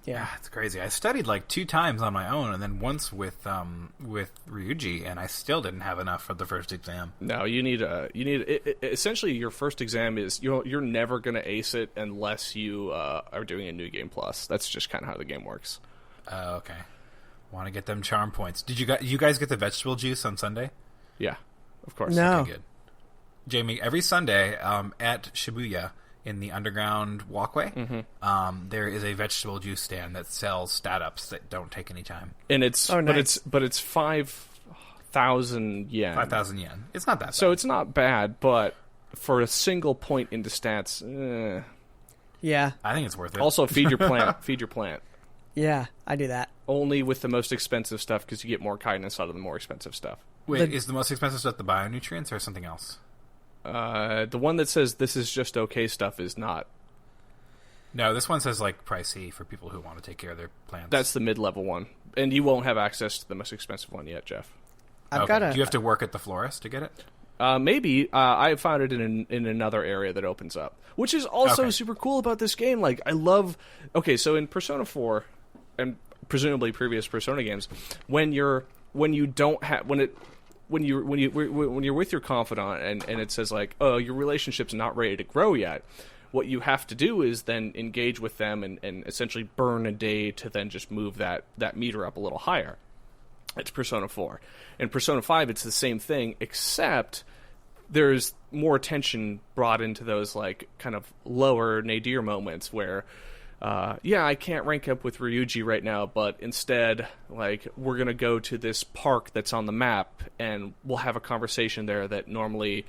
Yeah, it's crazy. I studied 2 times on my own, and then once with Ryuji, and I still didn't have enough for the first exam. No, you need essentially your first exam is you're never going to ace it unless you are doing a New Game Plus. That's just kind of how the game works. Okay. Want to get them charm points? Did you guys get the vegetable juice on Sunday? Yeah, of course. No. Okay, good. Jamie, every Sunday at Shibuya, in the underground walkway, there is a vegetable juice stand that sells stat-ups that don't take any time. And it's but it's 5,000 yen. 5,000 yen. It's not that bad. So it's not bad, but for a single point into stats, Yeah. I think it's worth it. Also, feed your plant. Feed your plant. Yeah, I do that. Only with the most expensive stuff, because you get more kindness out of the more expensive stuff. Wait, is the most expensive stuff the bionutrients or something else? The one that says this is just okay stuff is not. No, this one says like pricey for people who want to take care of their plants. That's the mid-level one, and you won't have access to the most expensive one yet, Jeff. Do you have to work at the florist to get it? Maybe. I found it in another area that opens up, which is also super cool about this game. Like, I love. Okay, so in Persona 4, and presumably previous Persona games, when you're with your confidant and it says like, oh, your relationship's not ready to grow yet, what you have to do is then engage with them and essentially burn a day to then just move that meter up a little higher. It's Persona 4. In Persona 5, it's the same thing, except there's more attention brought into those like kind of lower nadir moments where I can't rank up with Ryuji right now, but instead, like, we're going to go to this park that's on the map, and we'll have a conversation there that normally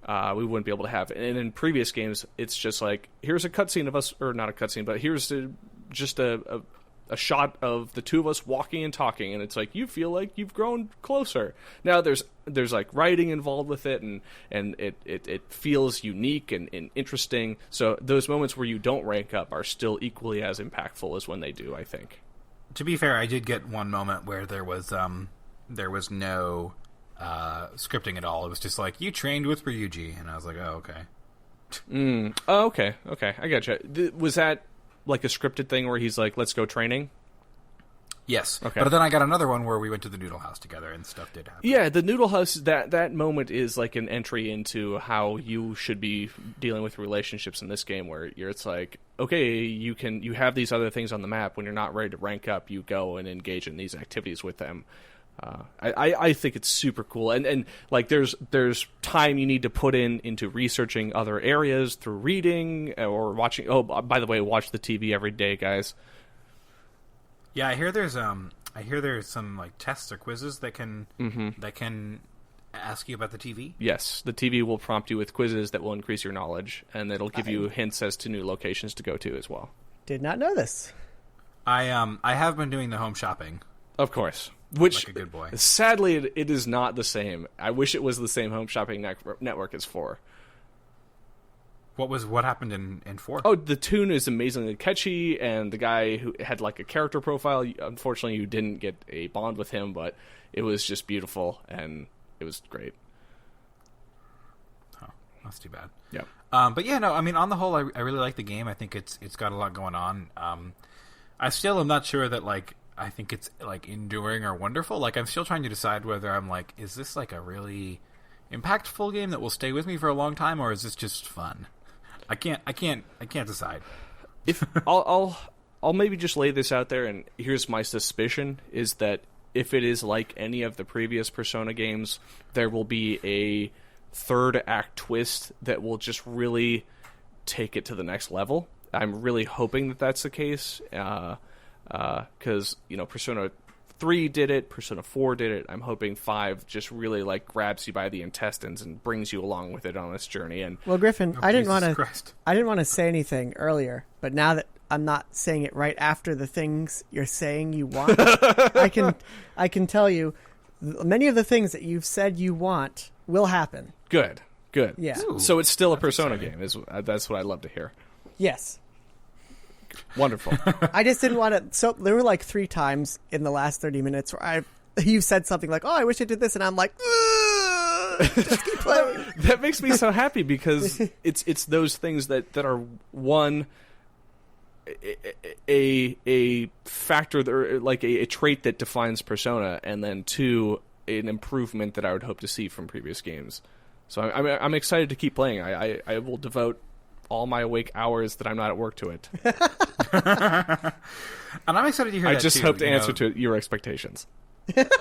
we wouldn't be able to have. And in previous games, it's just like, here's a cutscene of us, or not a cutscene, but here's just a shot of the two of us walking and talking, and it's like, you feel like you've grown closer. Now there's like writing involved with it, and it feels unique and interesting. So those moments where you don't rank up are still equally as impactful as when they do, I think. To be fair, I did get one moment where there was no scripting at all. It was just like, you trained with Ryuji, and I was like, oh, okay. Okay, I gotcha. Was that like a scripted thing where he's like, let's go training? Yes. Okay. But then I got another one where we went to the noodle house together and stuff did happen. Yeah, the noodle house, that moment is like an entry into how you should be dealing with relationships in this game, where it's like, okay, you have these other things on the map. When you're not ready to rank up, you go and engage in these activities with them. I think it's super cool, and like there's time you need to put into researching other areas through reading or watching. Oh, by the way, watch the TV every day, guys. Yeah, I hear there's some like tests or quizzes that can ask you about the TV. Yes, the TV will prompt you with quizzes that will increase your knowledge, and it'll give you hints as to new locations to go to as well. Did not know this. I have been doing the home shopping. Of course. Which, like a good boy. Sadly, it is not the same. I wish it was the same home shopping network as 4. What happened in 4? Oh, the tune is amazingly catchy, and the guy who had like a character profile, unfortunately you didn't get a bond with him, but it was just beautiful, and it was great. Oh, that's too bad. Yeah. But yeah, no, I mean, on the whole, I really like the game. I think it's got a lot going on. I still am not sure that, like, I think it's like enduring or wonderful. Like, I'm still trying to decide whether I'm like, is this like a really impactful game that will stay with me for a long time, or is this just fun? I can't decide. If I'll maybe just lay this out there, and here's my suspicion, is that if it is like any of the previous Persona games, there will be a third act twist that will just really take it to the next level. I'm really hoping that that's the case. Because, Persona 3 did it, Persona 4 did it. I'm hoping 5 just really, like, grabs you by the intestines and brings you along with it on this journey. And well, Griffin, I didn't want to say anything earlier, but now that I'm not saying it right after the things you're saying you want, I can tell you many of the things that you've said you want will happen. Good. Yeah. Ooh, so it's still a Persona game. That's what I love to hear. Yes. Wonderful. I just didn't want to. So there were like 3 times in the last 30 minutes where you said something like, "Oh, I wish I did this," and I'm like, just keep playing. That makes me so happy because it's those things that are, one, a factor that, like a trait that defines Persona, and then 2, an improvement that I would hope to see from previous games. So I'm excited to keep playing. I will devote all my awake hours that I'm not at work to it. And I'm excited to hear that, I just too, hope to answer to your expectations. It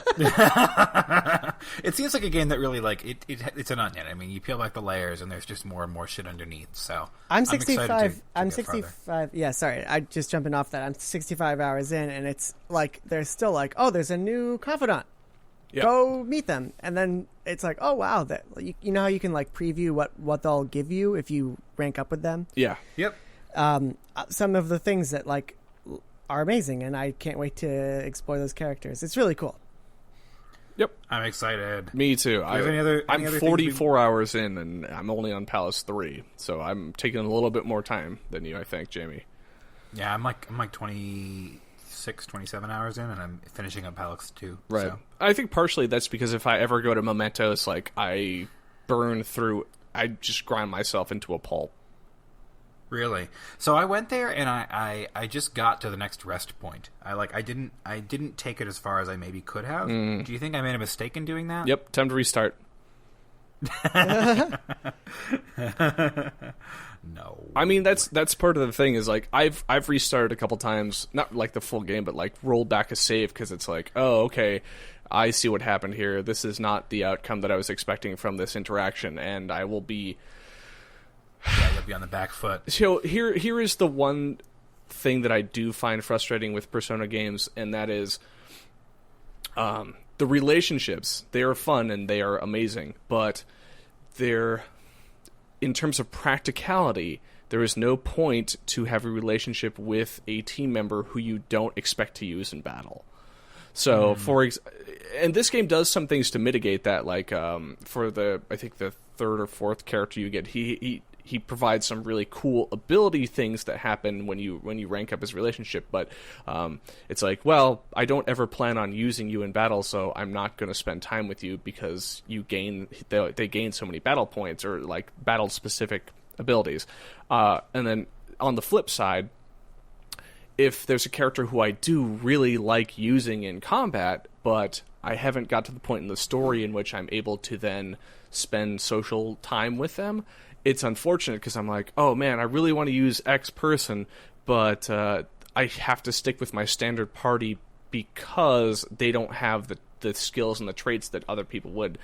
seems like a game that really it's an onion. I mean, you peel back the layers, and there's just more and more shit underneath. So I'm 65. excited I'm to get 65. Yeah, sorry. I just jumping off that. I'm 65 hours in, and it's like there's still like, oh, there's a new confidant. Yeah. Go meet them, and then it's like, oh wow, that you know how you can like preview what they'll give you if you rank up with them. Yeah. Yep. Some of the things that like are amazing, and I can't wait to explore those characters. It's really cool. Yep. I'm excited. Me too. I'm other 44 hours in, and I'm only on Palace 3, so I'm taking a little bit more time than you, I think, Jamie. Yeah, I'm like 26, 27 hours in, and I'm finishing up Palace 2. Right. So. I think partially that's because if I ever go to Mementos, like, I just grind myself into a pulp. Really? So I went there, and I just got to the next rest point. I didn't take it as far as I maybe could have. Do you think I made a mistake in doing that? Yep, time to restart. No. I mean, that's part of the thing is, like, I've restarted a couple times, not like the full game, but like rolled back a save because it's like, oh, okay, I see what happened here. This is not the outcome that I was expecting from this interaction, and I will be... Yeah, you'll be on the back foot. So here is the one thing that I do find frustrating with Persona games, and that is the relationships. They are fun and they are amazing, but in terms of practicality, there is no point to have a relationship with a team member who you don't expect to use in battle. So, and this game does some things to mitigate that, like for I think the third or fourth character you get, he provides some really cool ability things that happen when you rank up his relationship, but it's like, well, I don't ever plan on using you in battle, so I'm not going to spend time with you because they gain so many battle points or like battle specific abilities. And then on the flip side, if there's a character who I do really like using in combat, but I haven't got to the point in the story in which I'm able to then spend social time with them, it's unfortunate because I'm like, oh man, I really want to use X person, but I have to stick with my standard party because they don't have the skills and the traits that other people would.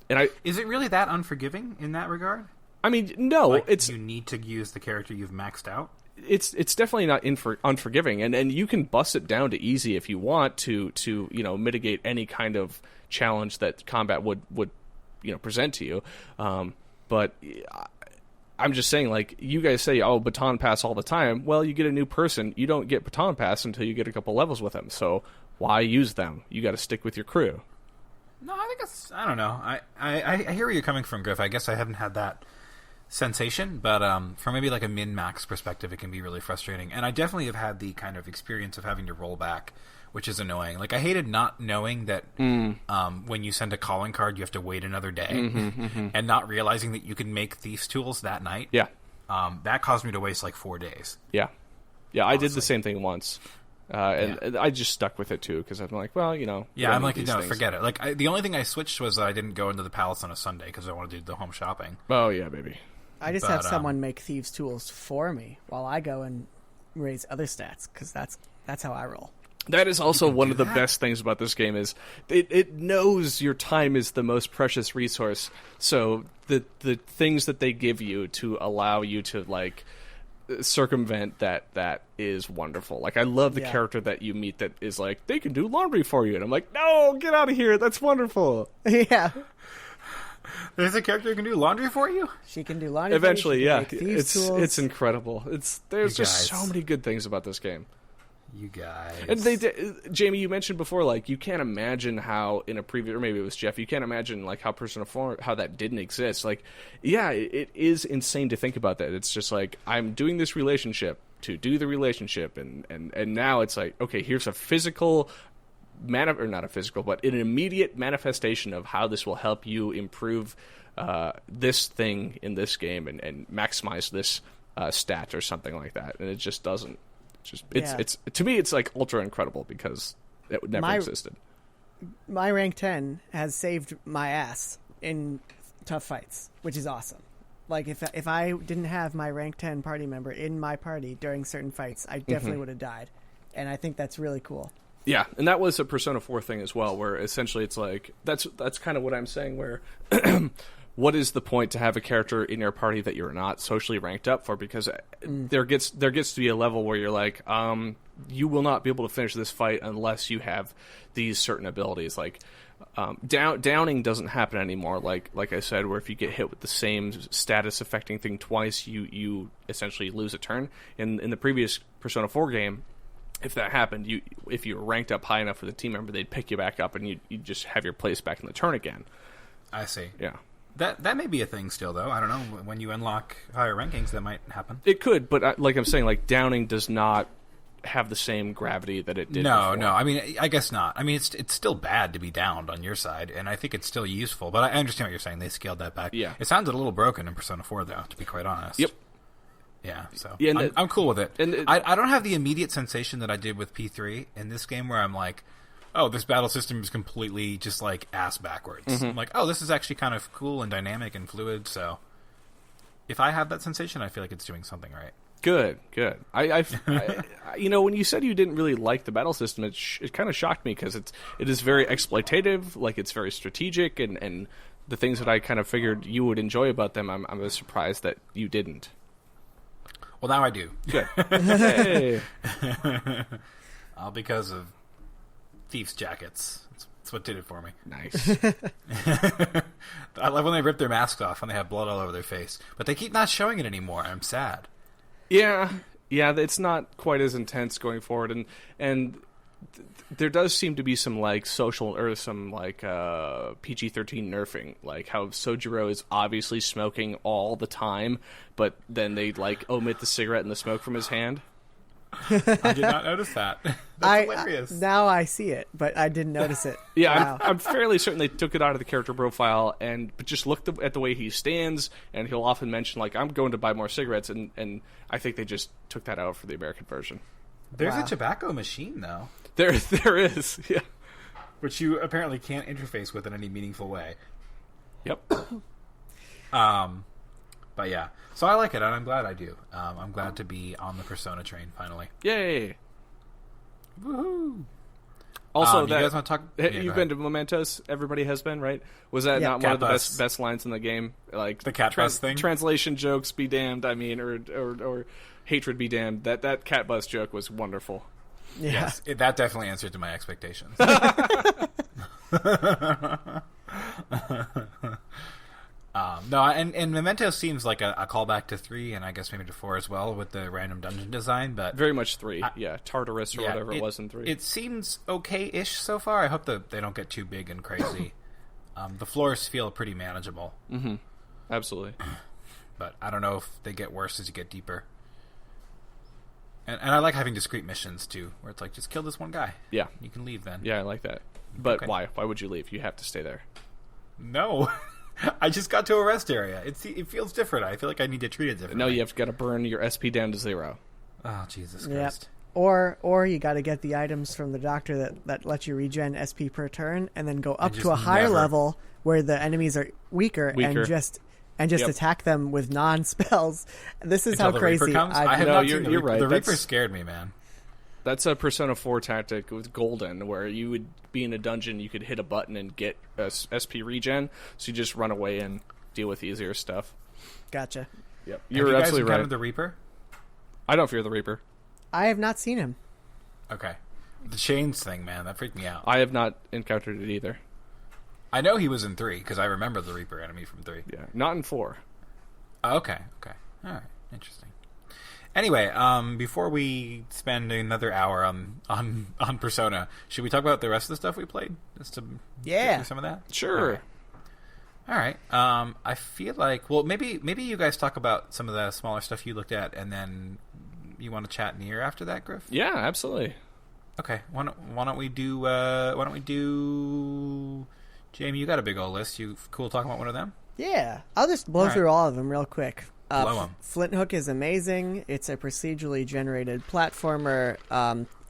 Is it really that unforgiving in that regard? I mean, no, it's you need to use the character you've maxed out. It's definitely not unforgiving, and you can bust it down to easy if you want to mitigate any kind of challenge that combat would present to you. But I'm just saying, like, you guys say, oh, baton pass all the time. Well, you get a new person, you don't get baton pass until you get a couple levels with them. So why use them? You got to stick with your crew. No, I think I don't know. I hear where you're coming from, Griff. I guess I haven't had that sensation, but from maybe like a min-max perspective, it can be really frustrating. And I definitely have had the kind of experience of having to roll back, which is annoying. Like, I hated not knowing that when you send a calling card, you have to wait another day, and not realizing that you can make Thief's Tools that night. Yeah. That caused me to waste like 4 days. Yeah. Yeah, honestly. I did the same thing once. And I just stuck with it, too, because I'm like, well, Yeah, I'm like, no, forget it. Like, the only thing I switched was that I didn't go into the palace on a Sunday because I wanted to do the home shopping. Oh, yeah, baby. I just have someone make Thieves' Tools for me while I go and raise other stats, because that's how I roll. That is also one of the best things about this game is it knows your time is the most precious resource. So the things that they give you to allow you to like circumvent that is wonderful. Like, I love the character that you meet that is like, they can do laundry for you, and I'm like, no, get out of here. That's wonderful. Yeah. There's a character who can do laundry for you? She can do laundry eventually, for you. Yeah. It's incredible. There's just so many good things about this game. You guys. And Jamie, you mentioned before, like, you can't imagine how in a previous, or maybe it was Jeff, you can't imagine, like, how Persona 4, how that didn't exist. Like, yeah, it is insane to think about that. It's just like, I'm doing this relationship to do the relationship, and now it's like, okay, here's a physical, or not a physical, but an immediate manifestation of how this will help you improve this thing in this game and maximize this stat or something like that. And it just doesn't. It's to me, it's like ultra incredible because it never existed. My rank 10 has saved my ass in tough fights, which is awesome. Like, if I didn't have my rank 10 party member in my party during certain fights, I definitely would have died, and I think that's really cool. Yeah, and that was a Persona 4 thing as well, where essentially it's like that's kind of what I'm saying. Where what is the point to have a character in your party that you're not socially ranked up for? Because there gets to be a level where you're like, you will not be able to finish this fight unless you have these certain abilities. Like downing doesn't happen anymore. Like I said, where if you get hit with the same status affecting thing twice, you essentially lose a turn. In the previous Persona 4 game, if that happened, if you were ranked up high enough for the team member, they'd pick you back up and you just have your place back in the turn again. I see. Yeah. That may be a thing still, though. I don't know. When you unlock higher rankings, that might happen. It could, but like I'm saying, like downing does not have the same gravity that it did before. No. I mean, I guess not. I mean, it's still bad to be downed on your side, and I think it's still useful. But I understand what you're saying. They scaled that back. Yeah. It sounded a little broken in Persona 4, though, to be quite honest. Yep. Yeah, so Yeah, I'm cool with it. And I don't have the immediate sensation that I did with P3 in this game where I'm like, oh, this battle system is completely just like ass backwards. Mm-hmm. I'm like, oh, this is actually kind of cool and dynamic and fluid. So if I have that sensation, I feel like it's doing something right. Good. I you know, when you said you didn't really like the battle system, it kind of shocked me because it is very exploitative, like it's very strategic, and the things that I kind of figured you would enjoy about them, I'm surprised that you didn't. Well, now I do. Good. Hey. All because of thieves' jackets. That's what did it for me. Nice. I love when they rip their masks off and they have blood all over their face. But they keep not showing it anymore. I'm sad. Yeah, it's not quite as intense going forward, and there does seem to be some like social or some like PG-13 nerfing, like how Sojiro is obviously smoking all the time, but then they like omit the cigarette and the smoke from his hand. I did not notice that. That's hilarious. Now I see it, but I didn't notice it. Yeah, Wow. I'm fairly certain they took it out of the character profile, but just look at the way he stands, and he'll often mention like, I'm going to buy more cigarettes, and I think they just took that out for the American version. There's a tobacco machine, though. There is, yeah. Which you apparently can't interface with in any meaningful way. Yep. But yeah. So I like it, and I'm glad I do. I'm glad to be on the Persona train, finally. Yay! Woohoo! Also, you guys want to talk? You've been to Mementos. Everybody has been, right? Was that not one of the best lines in the game? Like the cat bus thing. Translation jokes be damned. I mean, or hatred be damned. That cat bus joke was wonderful. Yeah. Yes, that definitely answered to my expectations. No, and Memento seems like a callback to 3, and I guess maybe to 4 as well, with the random dungeon design. But very much 3, Tartarus or whatever it was in 3. It seems okay-ish so far. I hope that they don't get too big and crazy. The floors feel pretty manageable. Mm-hmm. Absolutely. But I don't know if they get worse as you get deeper. And I like having discrete missions, too, where it's like, just kill this one guy. Yeah. You can leave then. Yeah, I like that. But okay. Why? Why would you leave? You have to stay there. No. I just got to a rest area. It feels different. I feel like I need to treat it differently. No, you have got to burn your SP down to 0. Oh, Jesus Christ. Yep. Or you got to get the items from the doctor that let you regen SP per turn, and then go up to a higher level where the enemies are weaker. And just attack them with non-spells. This is Until how crazy. I have not seen you're right. The Reaper scared me, man. That's a Persona 4 tactic with Golden, where you would be in a dungeon, you could hit a button and get SP regen, so you just run away and deal with easier stuff. Gotcha. Yep, you're absolutely right. The Reaper? I don't fear the Reaper. I have not seen him. Okay. The chains thing, man, that freaked me out. I have not encountered it either. I know he was in 3, because I remember the Reaper enemy from 3. Yeah, not in 4. Okay. All right, interesting. Anyway, before we spend another hour on Persona, should we talk about the rest of the stuff we played? Just to get through some of that? Sure. All right. I feel like, well, maybe you guys talk about some of the smaller stuff you looked at, and then you want to chat Nier after that, Griff? Yeah, absolutely. Okay. Why don't we do? Jamie, you got a big old list. You cool talking about one of them? Yeah, I'll just blow through all of them real quick. Blow 'em. Flinthook is amazing. It's a procedurally generated platformer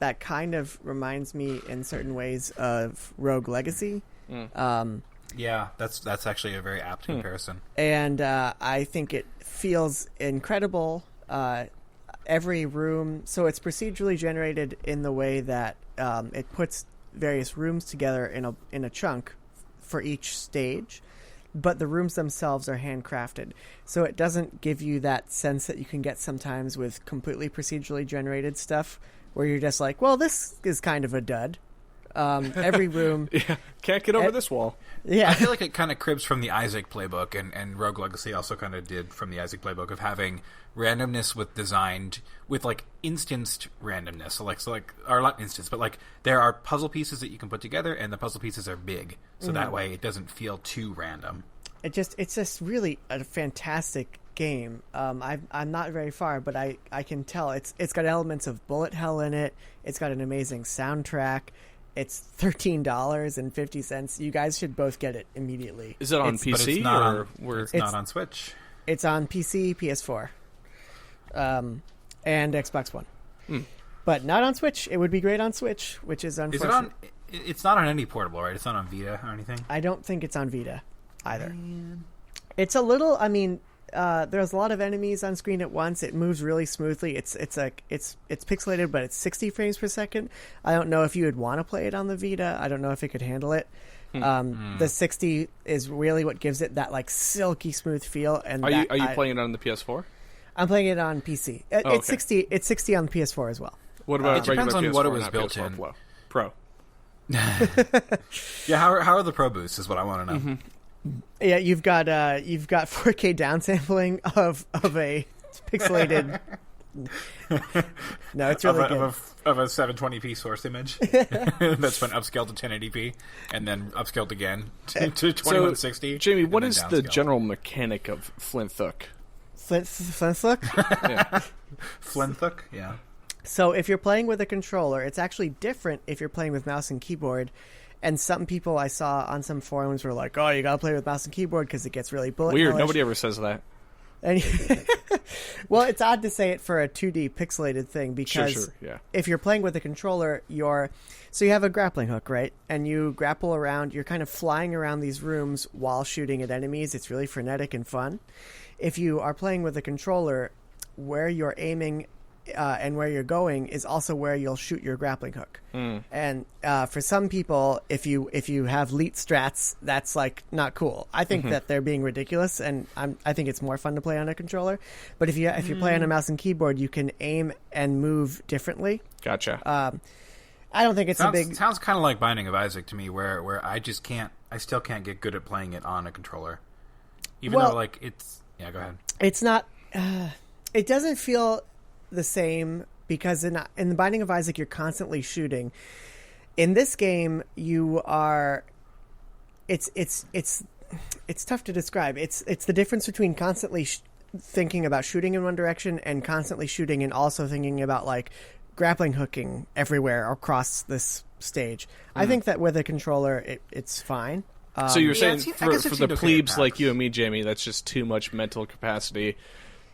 that kind of reminds me in certain ways of Rogue Legacy. Yeah, that's actually a very apt comparison. And I think it feels incredible. every room, so it's procedurally generated in the way that it puts various rooms together in a chunk for each stage, but the rooms themselves are handcrafted. So it doesn't give you that sense that you can get sometimes with completely procedurally generated stuff where you're just like, well, this is kind of a dud. Every room... Yeah, can't get over this wall. Yeah. I feel like it kind of cribs from the Isaac playbook, and Rogue Legacy also kind of did from the Isaac playbook of having randomness with like instanced randomness. So like or not instance, but like there are puzzle pieces that you can put together, and the puzzle pieces are big, so that way it doesn't feel too random. It's just really a fantastic game. I'm not very far, but I can tell it's got elements of bullet hell in it. It's got an amazing soundtrack. It's $13.50. You guys should both get it immediately. Is it on PC? But it's not on Switch. It's on PC, PS4, and Xbox One. But not on Switch. It would be great on Switch, which is unfortunate. It's not on any portable, right? It's not on Vita or anything? I don't think it's on Vita either. Man. It's a little... I mean... there's a lot of enemies on screen at once. It moves really smoothly. It's pixelated, but it's 60 frames per second. I don't know if you would want to play it on the Vita. I don't know if it could handle it. The 60 is really what gives it that like silky smooth feel. And are you playing it on the PS4? I'm playing it on PC. It's 60. It's 60 on the PS4 as well. What about it depends on PS4, what it was built in. Pro. Yeah, how are the Pro boosts is what I want to know. Mm-hmm. Yeah, you've got 4K downsampling of a pixelated. No, it's really good. Of a 720p source image that's been upscaled to 1080p and then upscaled again to 2160. So, Jamie, what is the general mechanic of Flinthook? Flinthook? Yeah. Flinthook, yeah. So if you're playing with a controller, it's actually different if you're playing with mouse and keyboard. And some people I saw on some forums were like, "Oh, you gotta play with mouse and keyboard because it gets really bullet weird." hellish. Nobody ever says that. And well, it's odd to say it for a 2D pixelated thing because sure, yeah. If you're playing with a controller, you have a grappling hook, right? And you grapple around. You're kind of flying around these rooms while shooting at enemies. It's really frenetic and fun. If you are playing with a controller, where you're aiming and where you're going is also where you'll shoot your grappling hook. And for some people, if you have leet strats, that's like not cool. I think that they're being ridiculous, and I think it's more fun to play on a controller. But if you play on a mouse and keyboard, you can aim and move differently. Gotcha. I don't think it's a big... Sounds kind of like Binding of Isaac to me, where I still can't get good at playing it on a controller. Even though, like, it's... Yeah, go ahead. It's not... it doesn't feel the same because in the Binding of Isaac, you're constantly shooting. In this game, you are... It's tough to describe. It's the difference between constantly thinking about shooting in one direction and constantly shooting and also thinking about, like, grappling hooking everywhere across this stage. I think that with a controller, it's fine. So you're saying for the plebes like you and me, Jamie, that's just too much mental capacity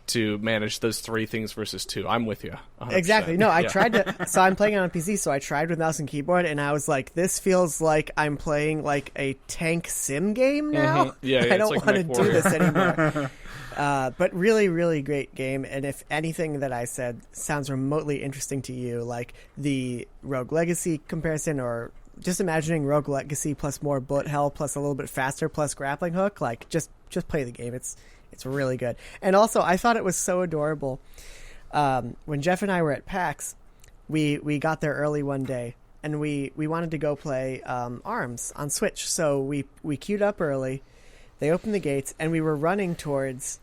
to manage those three things versus two. I'm with you. 100%. Exactly. No, I tried to... So I'm playing it on PC, so I tried with mouse and keyboard, and I was like, this feels like I'm playing like a tank sim game now. Yeah, I don't want to do this anymore. But really, really great game, and if anything that I said sounds remotely interesting to you, like the Rogue Legacy comparison, or just imagining Rogue Legacy plus more bullet hell plus a little bit faster plus grappling hook, like just play the game. It's really good. And also, I thought it was so adorable. When Jeff and I were at PAX, we got there early one day, and we wanted to go play ARMS on Switch. So we queued up early. They opened the gates, and we were running towards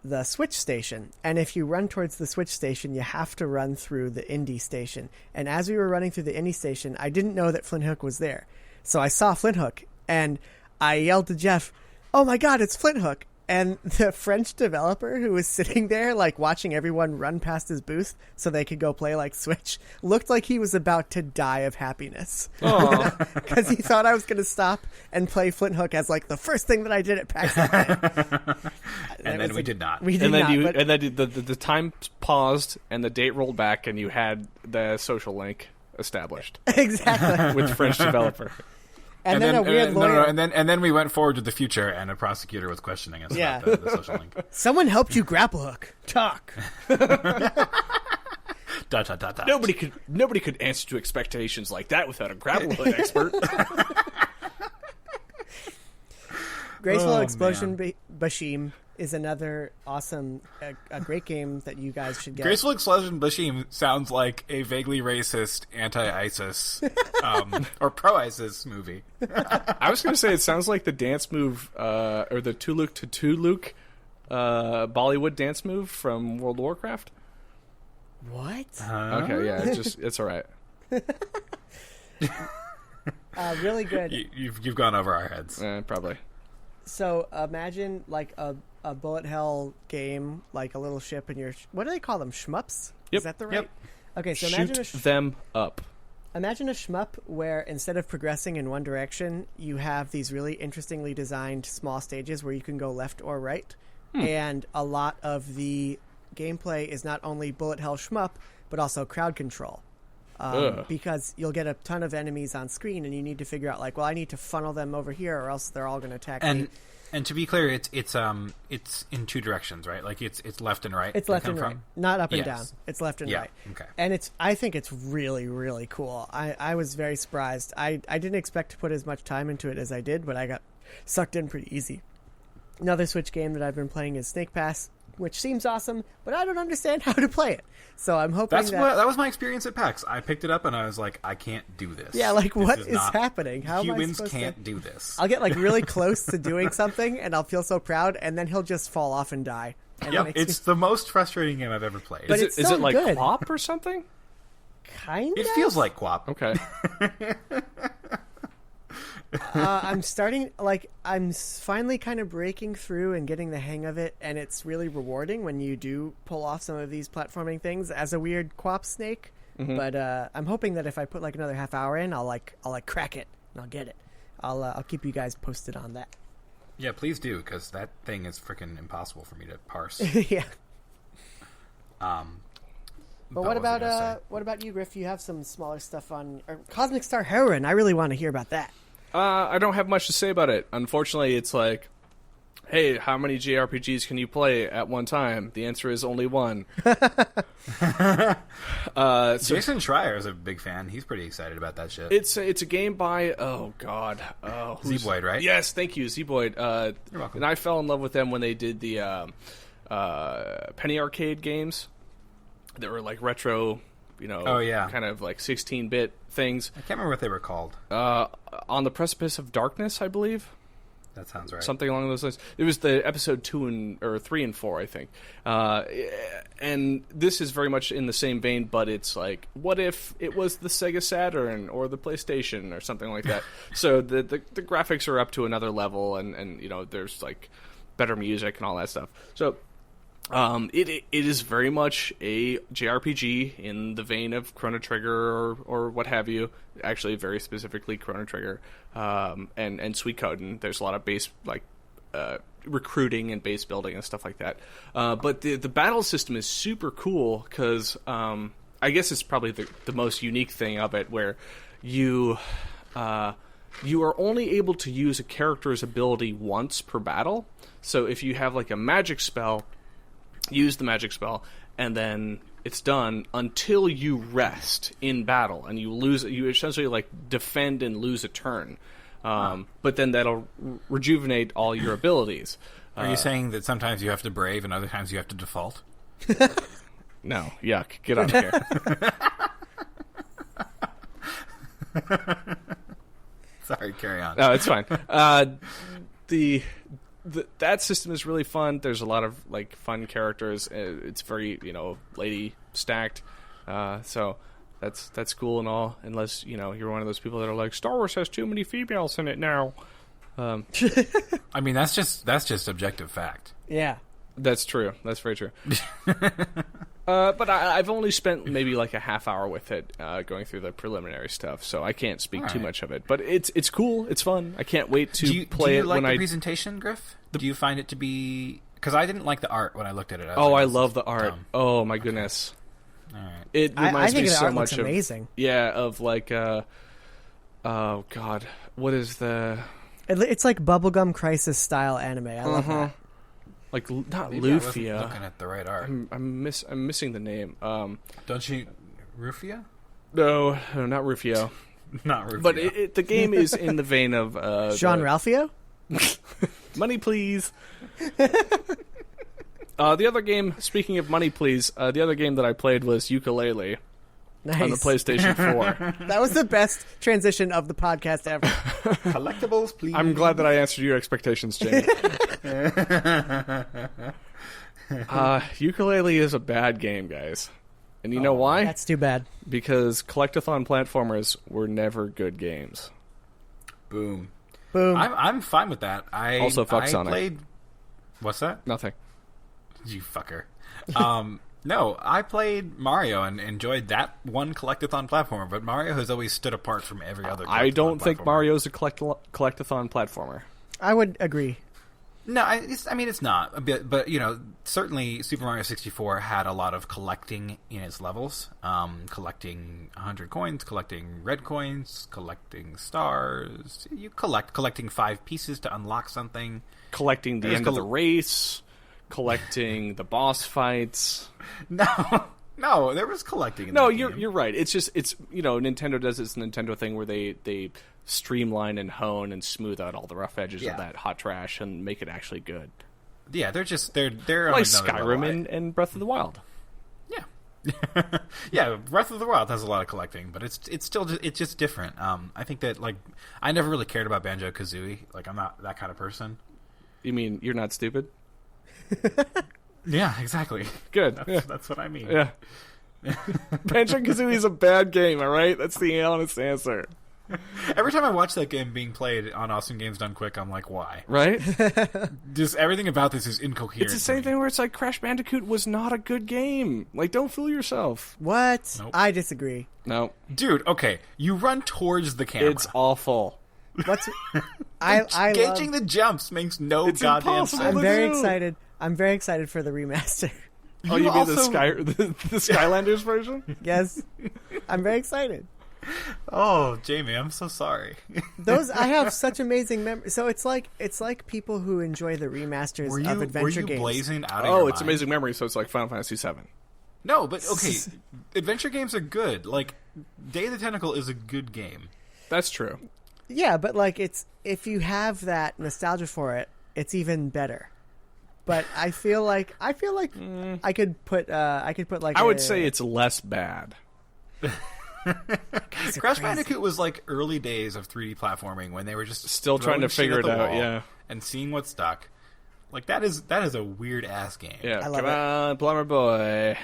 the Switch station. And if you run towards the Switch station, you have to run through the Indie station. And as we were running through the Indie station, I didn't know that Flinthook was there. So I saw Flinthook, and I yelled to Jeff, "Oh my God, it's Flinthook!" And the French developer who was sitting there, like, watching everyone run past his booth so they could go play, like, Switch, looked like he was about to die of happiness. Because he thought I was going to stop and play Flinthook as, like, the first thing that I did at PAX that day. And then we did not. We did not. And then the time paused and the date rolled back and you had the social link established. Exactly. With the French developer. And then a weird lawyer... and then we went forward to the future, and a prosecutor was questioning us about the social link. Someone helped you grapple hook. Talk. Nobody could answer to expectations like that without a grapple hook expert. Graceful Explosion Bashim is another awesome, a great game that you guys should get. Graceful Explosion Bashim sounds like a vaguely racist anti-ISIS or pro-ISIS movie. I was going to say it sounds like the dance move, or the Tuluk to Tuluk Bollywood dance move from World of Warcraft. What? Okay, yeah, it's all right. Really good. You've gone over our heads. Probably. So imagine like a bullet hell game, like a little ship, and what do they call them? Shmups? Yep. Is that the right? Yep. Okay, so Shoot them up. Imagine a shmup where instead of progressing in one direction, you have these really interestingly designed small stages where you can go left or right, and a lot of the gameplay is not only bullet hell shmup, but also crowd control. Because you'll get a ton of enemies on screen, and you need to figure out, like, well, I need to funnel them over here, or else they're all going to attack me. And to be clear, it's in two directions, right? Like it's left and right. It's left and right, not up and Yes. down. It's left and right. Okay. And I think it's really, really cool. I was very surprised. I didn't expect to put as much time into it as I did, but I got sucked in pretty easy. Another Switch game that I've been playing is Snake Pass, which seems awesome, but I don't understand how to play it. So I'm hoping that was my experience at PAX. I picked it up and I was like, I can't do this. Yeah, like what is happening? How humans am I can't do this. I'll get like really close to doing something, and I'll feel so proud, and then he'll just fall off and die. And Yep, it's the most frustrating game I've ever played. But Is it like QWOP or something? Kind of. It feels like QWOP. Okay. I'm finally kind of breaking through and getting the hang of it, and it's really rewarding when you do pull off some of these platforming things as a weird QWOP snake. Mm-hmm. But I'm hoping that if I put like another half hour in, I'll crack it and I'll get it. I'll keep you guys posted on that. Yeah, please do, because that thing is freaking impossible for me to parse. Yeah. But what what about you, Griff? You have some smaller stuff on Cosmic Star Heroine. I really want to hear about that. I don't have much to say about it. Unfortunately, it's like, hey, how many JRPGs can you play at one time? The answer is only one. Jason Schreier is a big fan. He's pretty excited about that shit. It's a game by Zeboyd, right? Yes, thank you, Zeboyd. You're welcome. And I fell in love with them when they did the Penny Arcade games. That were like retro, kind of like 16-bit things. I can't remember what they were called. On the Precipice of Darkness, I believe. That sounds right. Something along those lines. It was the episode 3 and 4, I think. And this is very much in the same vein, but it's like, what if it was the Sega Saturn or the PlayStation or something like that? So the graphics are up to another level, and there's like better music and all that stuff. So it is very much a JRPG in the vein of Chrono Trigger or what have you. Actually, very specifically Chrono Trigger and Suikoden. There's a lot of base recruiting and base building and stuff like that. But the battle system is super cool because I guess it's probably the most unique thing of it, where you are only able to use a character's ability once per battle. So if you have like a magic spell, use the magic spell, and then it's done until you rest in battle, and you essentially like defend and lose a turn. But then that'll rejuvenate all your abilities. Are you saying that sometimes you have to brave and other times you have to default? No, yuck. Get out of here. Sorry, carry on. No, it's fine. That system is really fun. There's a lot of like fun characters. It's very lady stacked, so that's cool and all. Unless you're one of those people that are like, Star Wars has too many females in it now. I mean, that's just objective fact. Yeah, that's true. That's very true. But I've only spent maybe like a half hour with it, going through the preliminary stuff, so I can't speak too much of it. But it's cool. It's fun. I can't wait to play it. Do you like the presentation, Griff? Do you find it to be? Because I didn't like the art when I looked at it. I love the art. Dumb. Oh my goodness! All right. It reminds me so much of amazing. Yeah, of like oh god, what is the? It's like Bubblegum Crisis style anime. I love that. Like not Maybe Lufia. I wasn't looking at the right art. I'm missing the name. Don't you Rufio? No, not Rufio. Not Rufio. But the game is in the vein of Jean Ralphio? Money, please. The other game, speaking of money, please, the other game that I played was Yooka-Laylee Nice. on the PlayStation 4. That was the best transition of the podcast ever. Collectibles, please. I'm glad that I answered your expectations, Jamie. Yooka-Laylee is a bad game, guys. And you know why? That's too bad. Because collectathon platformers were never good games. Boom. Boom. I'm fine with that. Also, fuck Sonic. Played... What's that? Nothing. You fucker. No, I played Mario and enjoyed that one collectathon platformer, but Mario has always stood apart from every other collectathon I don't think platformer. Mario's a collectathon platformer. I would agree. No, it's not a bit, but certainly Super Mario 64 had a lot of collecting in its levels, collecting 100 coins, collecting red coins, collecting stars. You collecting 5 pieces to unlock something, Collecting the end of the race, collecting the boss fights. No, there was collecting. In No, that you're game. you're right. It's Nintendo does this Nintendo thing where they streamline and hone and smooth out all the rough edges of that hot trash and make it actually good. Yeah, they're on Like another level. Skyrim and Breath of the Wild. Yeah. Yeah, Breath of the Wild has a lot of collecting, but it's just different. I think that I never really cared about Banjo-Kazooie. I'm not that kind of person. You mean you're not stupid? Yeah, exactly. Good. That's what I mean. Yeah. Banjo-Kazooie is a bad game, all right? That's the honest answer. Every time I watch that game being played on Awesome Games Done Quick, I'm like, why? Right? Just everything about this is incoherent. It's the same thing where it's like Crash Bandicoot was not a good game. Don't fool yourself. What? Nope. I disagree. No. Dude, okay, you run towards the camera. It's awful. What's I Gauging love, the jumps makes no It's goddamn impossible. sense. I'm very do. excited. I'm very excited for the remaster. Oh, you mean also- the Skylanders version? Yes. I'm very excited. Oh, Jamie, I'm so sorry. I have such amazing memories. So it's like people who enjoy the remasters of were adventure you games. blazing out of Oh, your it's mind? amazing memory, so it's like Final Fantasy VII. No, but okay, adventure games are good. Day of the Tentacle is a good game. That's true. Yeah, but it's if you have that nostalgia for it, it's even better. But I feel like I could put like I would say it's less bad. Crash Bandicoot was early days of 3D platforming when they were just Still trying to throwing shit figure at it the out, wall yeah. and seeing what stuck. That is a weird ass game. Yeah, I love come it. on, Plumber Boy.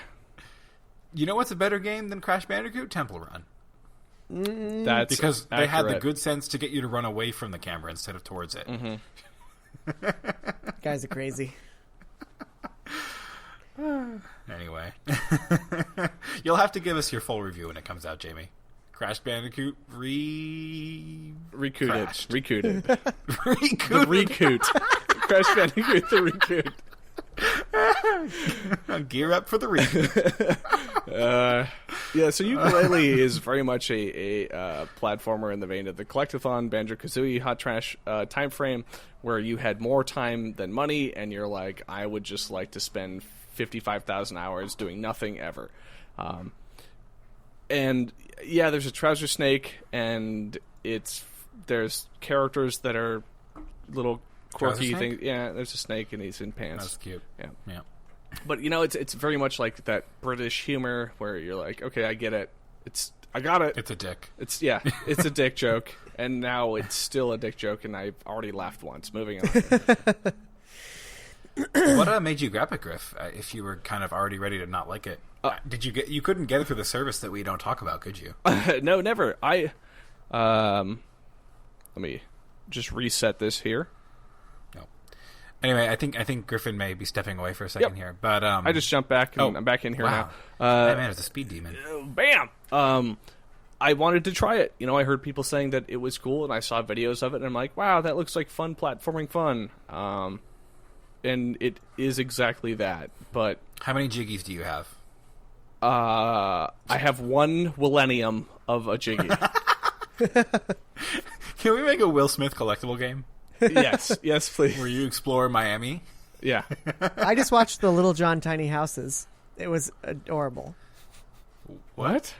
You know what's a better game than Crash Bandicoot? Temple Run. That's Because they had the accurate. good sense to get you to run away from the camera instead of towards it. Mm-hmm. guys are crazy. Anyway. You'll have to give us your full review when it comes out, Jamie. Crash Bandicoot Recooted. crashed. Recooted. Recoot. The Recoot. Crash Bandicoot the Recoot. Gear up for the recoot. Yeah, so Yooka-Laylee is very much a platformer in the vein of the Collectathon, Banjo-Kazooie, Hot Trash time frame, where you had more time than money, and you're like, I would just like to spend 55,000 hours doing nothing ever. And yeah, there's a trouser snake, and there's characters that are little quirky Trouser snake? things. Yeah, there's a snake, and he's in pants. That's cute. Yeah. But it's very much like that British humor where you're like, okay, I get it. I got it. It's a dick. It's a dick joke, and now it's still a dick joke, and I've already laughed once. Moving on. What made you grab it, Griff? If you were kind of already ready to not like it, you couldn't get it through the service that we don't talk about, could you? No, never. Let me just reset this here. No. Anyway, I think Griffin may be stepping away for a second here, but I just jumped back, and I'm back in here wow. now. That man is a speed demon. Bam! I wanted to try it. I heard people saying that it was cool, and I saw videos of it, and I'm like, wow, that looks like fun platforming fun. And it is exactly that. But How many jiggies do you have? I have one millennium of a jiggy. Can we make a Will Smith collectible game Yes, please. where you explore Miami? Yeah. I just watched the Little John Tiny Houses. It was adorable. What?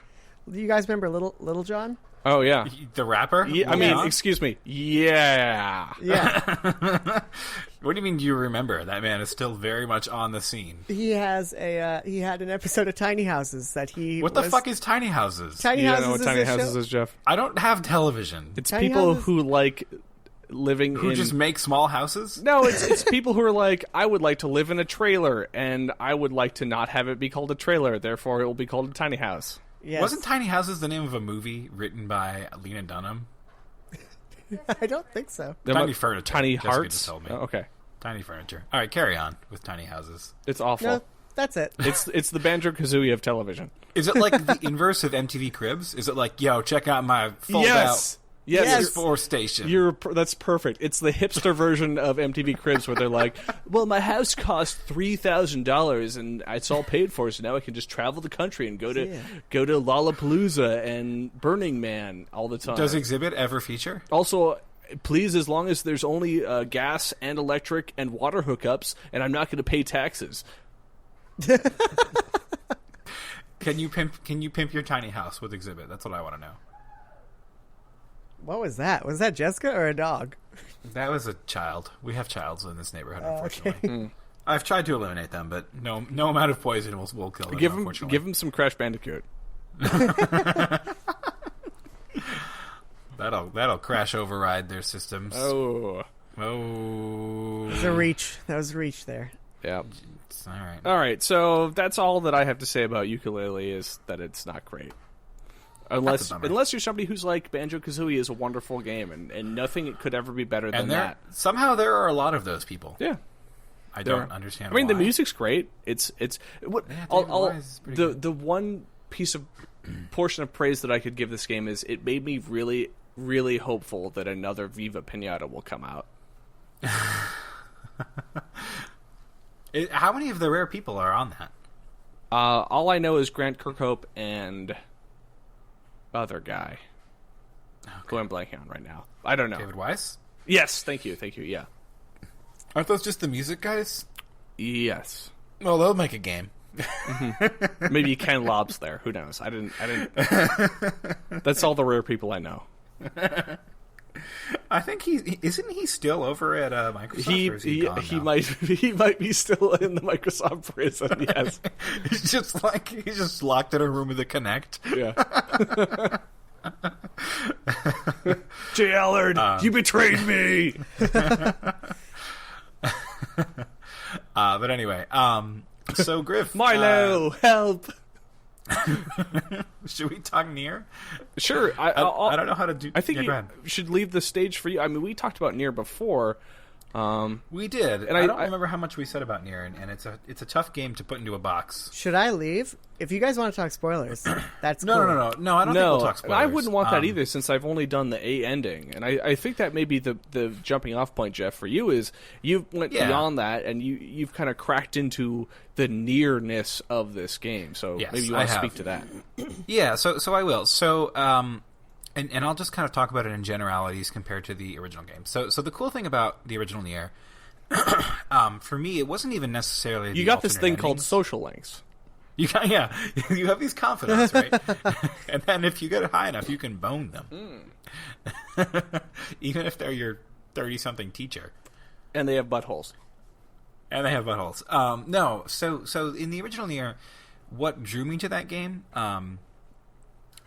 Do you guys remember Little John? Oh, yeah. The rapper? Yeah, I mean, excuse me. Yeah. Yeah. What do you mean do you remember? That man is still very much on the scene. He has he had an episode of Tiny Houses that he What the fuck is Tiny Houses? Tiny You Houses don't know what is Tiny a Houses show. is, Jeff? I don't have television. It's Tiny people houses? who like living Who in... just make small houses? No, it's people who are like, I would like to live in a trailer, and I would like to not have it be called a trailer, therefore it will be called a tiny house. Yes. Wasn't Tiny Houses the name of a movie written by Lena Dunham? I don't think so. Tiny Furniture. Tiny Jessica Hearts? just told me. Oh, okay. Tiny Furniture. All right, carry on with Tiny Houses. It's awful. No, that's it. It's the Banjo-Kazooie of television. Is it like the inverse of MTV Cribs? Is it like, yo, check out my fold-out Yes. PS4 station? That's perfect. It's the hipster version of MTV Cribs where they're like, well, my house cost $3,000 and it's all paid for, so now I can just travel the country and go to Lollapalooza and Burning Man all the time. Does Exhibit ever feature? Also, please, as long as there's only gas and electric and water hookups, and I'm not going to pay taxes. Can you pimp your tiny house with Exhibit? That's what I want to know. What was that? Was that Jessica or a dog? That was a child. We have childs in this neighborhood, unfortunately. Okay. I've tried to eliminate them, but no amount of poison will kill them. Unfortunately, Give him some Crash Bandicoot. That'll crash override their systems. Oh, That was a reach. That was a reach there. yeah. All right. So that's all that I have to say about Yooka-Laylee is that it's not great. Unless you're somebody who's like, Banjo-Kazooie is a wonderful game, and nothing could ever be better than that. Somehow there are a lot of those people. Yeah. I don't understand. I mean, why. the music's great. It's what the one piece of portion of praise that I could give this game is it made me really, really hopeful that another Viva Pinata will come out. How many of the rare people are on that? All I know is Grant Kirkhope and other guy, who I'm blanking on right now. I don't know. David Weiss? Yes, thank you, yeah. Aren't those just the music guys? Yes. Well, they'll make a game. Maybe Ken Lobb's there. Who knows? I didn't. That's all the rare people I know. I think isn't he still over at Microsoft? Or is he gone now? He might be still in the Microsoft prison. Yes, he's just locked in a room with a Kinect. Yeah. Jay Allard, you betrayed me. But anyway, so Griff, Milo, help. Should we talk Nier? Sure. I don't know how to do. I think go ahead. should leave the stage for you. I mean, we talked about Nier before. We did, and I don't remember how much we said about Nier, and it's a tough game to put into a box. Should I leave? If you guys want to talk spoilers, that's No, cool. no. I don't think we'll talk spoilers. I wouldn't want that either, since I've only done the A ending, and I think that may be the jumping off point, Jeff, for you is you went beyond that, and you've kind of cracked into the nearness of this game. So yes, maybe you want to speak to that. Yeah, so I will. So and I'll just kind of talk about it in generalities compared to the original game. So the cool thing about the original Nier, for me, it wasn't even necessarily You got this thing called social links. You have these confidants, right? And then if you get high enough, you can bone them, even if they're your 30-something teacher, and they have buttholes. No, so in the original Nier, what drew me to that game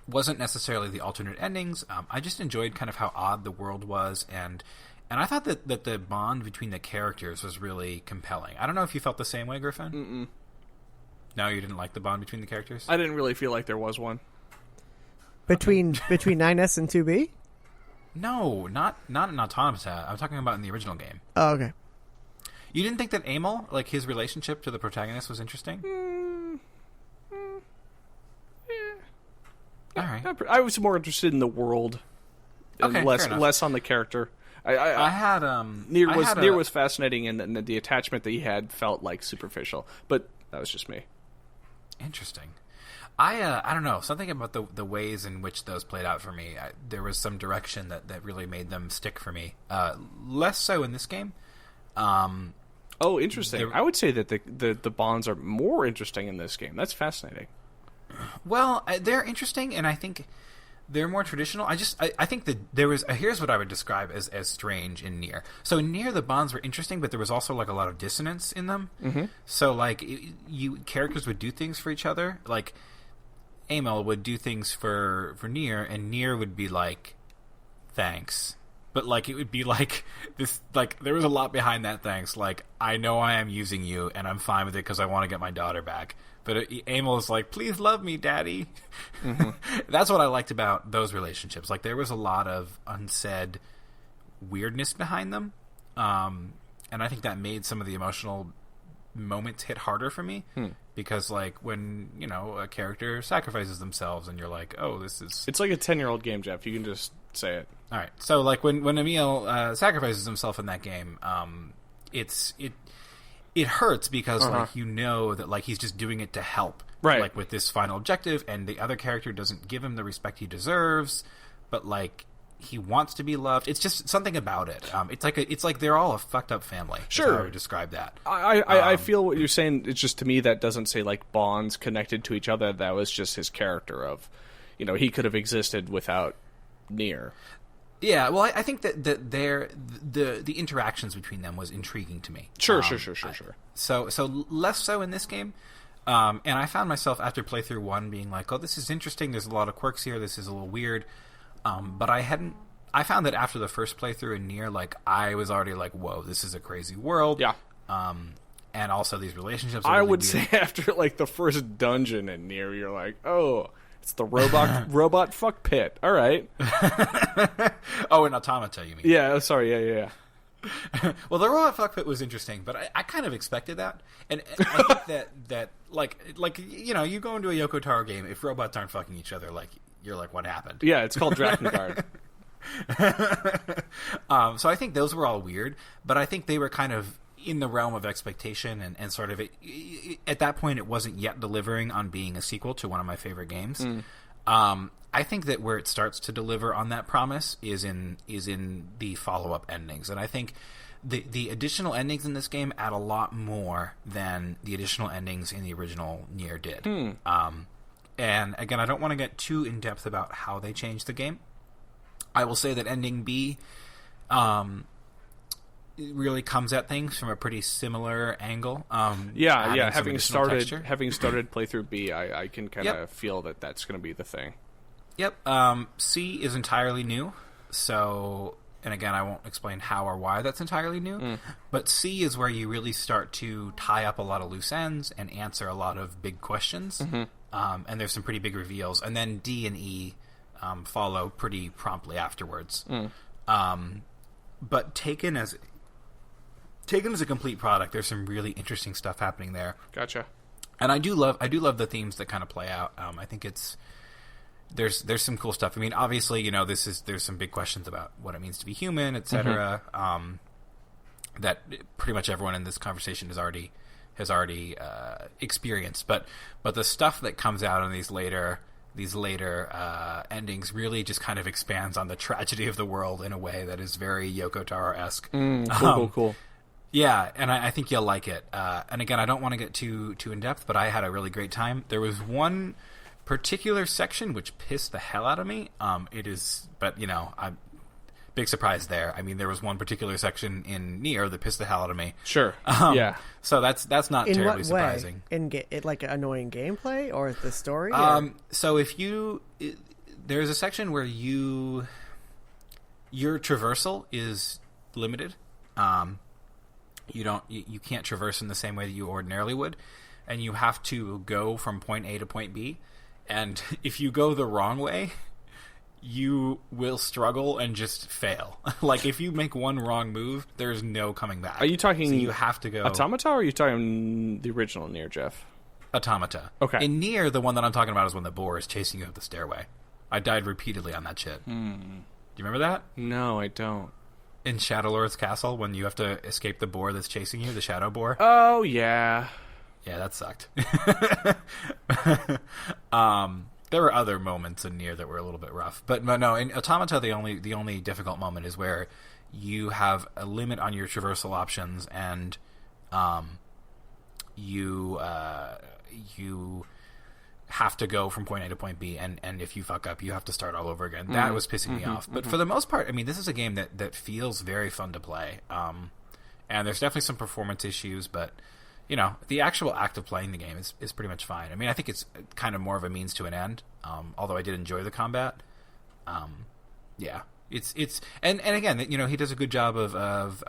wasn't necessarily the alternate endings. I just enjoyed kind of how odd the world was, and I thought that the bond between the characters was really compelling. I don't know if you felt the same way, Griffin. Mm-mm. No, you didn't like the bond between the characters? I didn't really feel like there was one. Between 9S and 2B? No, not in Automata. I'm talking about in the original game. Oh, okay. You didn't think that Amel, like his relationship to the protagonist, was interesting? Yeah. All right. I was more interested in the world, and Okay, less on the character. I had Nier was fascinating, and the attachment that he had felt like superficial, but that was just me. Interesting. I don't know, something about the ways in which those played out for me. There was some direction that really made them stick for me. Less so in this game. Oh, interesting. I would say that the bonds are more interesting in this game. That's fascinating. Well, they're interesting, and I think they're more traditional. I think that there was here's what I would describe as strange in Nier. So in Nier, the bonds were interesting, but there was also like a lot of dissonance in them. Mm-hmm. So like characters would do things for each other. Like Amel would do things for Nier, and Nier would be like, thanks. But like it would be like this, like there was a lot behind that thanks. Like, I know I am using you, and I'm fine with it because I want to get my daughter back. But Amel is like, please love me, daddy. Mm-hmm. That's what I liked about those relationships. Like, there was a lot of unsaid weirdness behind them. And I think that made some of the emotional moments hit harder for me. Because, like, when, you know, a character sacrifices themselves and you're like, oh, this is... It's like a 10-year-old game, Jeff. You can just say it. All right. So, like, when Emil sacrifices himself in that game, it hurts because like you know that like he's just doing it to help, right? Like with this final objective, and the other character doesn't give him the respect he deserves, but like he wants to be loved. It's just something about it. It's like they're all a fucked up family. Sure, that's how I would describe that. I feel what you're saying. It's just, to me, that doesn't say like bonds connected to each other. That was just his character of, you know, he could have existed without Nier. Yeah, well, I think that the interactions between them was intriguing to me. Sure. So less so in this game, and I found myself after playthrough 1 being like, oh, this is interesting. There's a lot of quirks here. This is a little weird, but I found that after the first playthrough in Nier, like I was already like, whoa, this is a crazy world. Yeah. And also these relationships. Are I really would weird. say after like the first dungeon in Nier, you're like, oh. It's the robot fuck pit. All right. Oh, in Automata, you mean? Yeah, sorry. Yeah. Well, the robot fuck pit was interesting, but I kind of expected that. And I think that like you know, you go into a Yoko Taro game, if robots aren't fucking each other, like you're like, what happened? Yeah, it's called Drakengard. So I think those were all weird, but I think they were kind of in the realm of expectation, and sort of at that point it wasn't yet delivering on being a sequel to one of my favorite games. I think that where it starts to deliver on that promise is in the follow-up endings, and I think the additional endings in this game add a lot more than the additional endings in the original Nier did. And again, I don't want to get too in depth about how they changed the game. I will say that ending B it really comes at things from a pretty similar angle. Having started playthrough B, I can kind of feel that that's going to be the thing. Yep. C is entirely new, so, and again, I won't explain how or why that's entirely new, but C is where you really start to tie up a lot of loose ends and answer a lot of big questions, and there's some pretty big reveals, and then D and E follow pretty promptly afterwards. But taken as a complete product, there's some really interesting stuff happening there. Gotcha. And I do love the themes that kind of play out. I think there's some cool stuff. I mean, obviously, you know, there's some big questions about what it means to be human, etc. That pretty much everyone in this conversation has already experienced. But the stuff that comes out in these later endings really just kind of expands on the tragedy of the world in a way that is very Yoko Taro-esque. Cool. Yeah, and I think you'll like it. And again, I don't want to get too in depth, but I had a really great time. There was one particular section which pissed the hell out of me. But you know, big surprise there. I mean, there was one particular section in Nier that pissed the hell out of me. Sure. Yeah. So that's not in terribly what surprising. Way? Like annoying gameplay or the story? So if there's a section where your traversal is limited. You can't traverse in the same way that you ordinarily would, and you have to go from point A to point B, and if you go the wrong way, you will struggle and just fail. Like, if you make one wrong move, there's no coming back. Are you talking so you have to go Automata, or are you talking the original Nier, Jeff? Automata. Okay. In Nier, the one that I'm talking about is when the boar is chasing you up the stairway. I died repeatedly on that shit. Do you remember that? No, I don't. In Shadowlord's castle, when you have to escape the boar that's chasing you, the shadow boar. Oh, yeah. Yeah, that sucked. There were other moments in Nier that were a little bit rough, but no. In Automata, the only difficult moment is where you have a limit on your traversal options, and you have to go from point A to point B, and if you fuck up, you have to start all over again. That was pissing me off. But for the most part, I mean, this is a game that feels very fun to play. And there's definitely some performance issues, but, you know, the actual act of playing the game is pretty much fine. I mean, I think it's kind of more of a means to an end, although I did enjoy the combat. Yeah. And again, you know, he does a good job of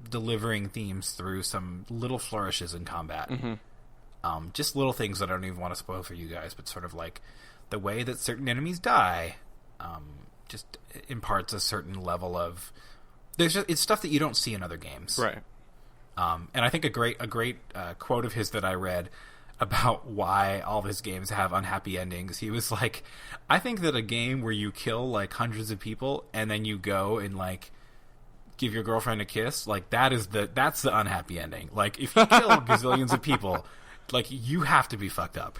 delivering themes through some little flourishes in combat. Just little things that I don't even want to spoil for you guys, but sort of like the way that certain enemies die just imparts a certain level of... it's stuff that you don't see in other games. Right. And I think a great quote of his that I read about why all of his games have unhappy endings, he was like, I think that a game where you kill like hundreds of people and then you go and like give your girlfriend a kiss, like that's the unhappy ending. Like if you kill gazillions of people, like you have to be fucked up.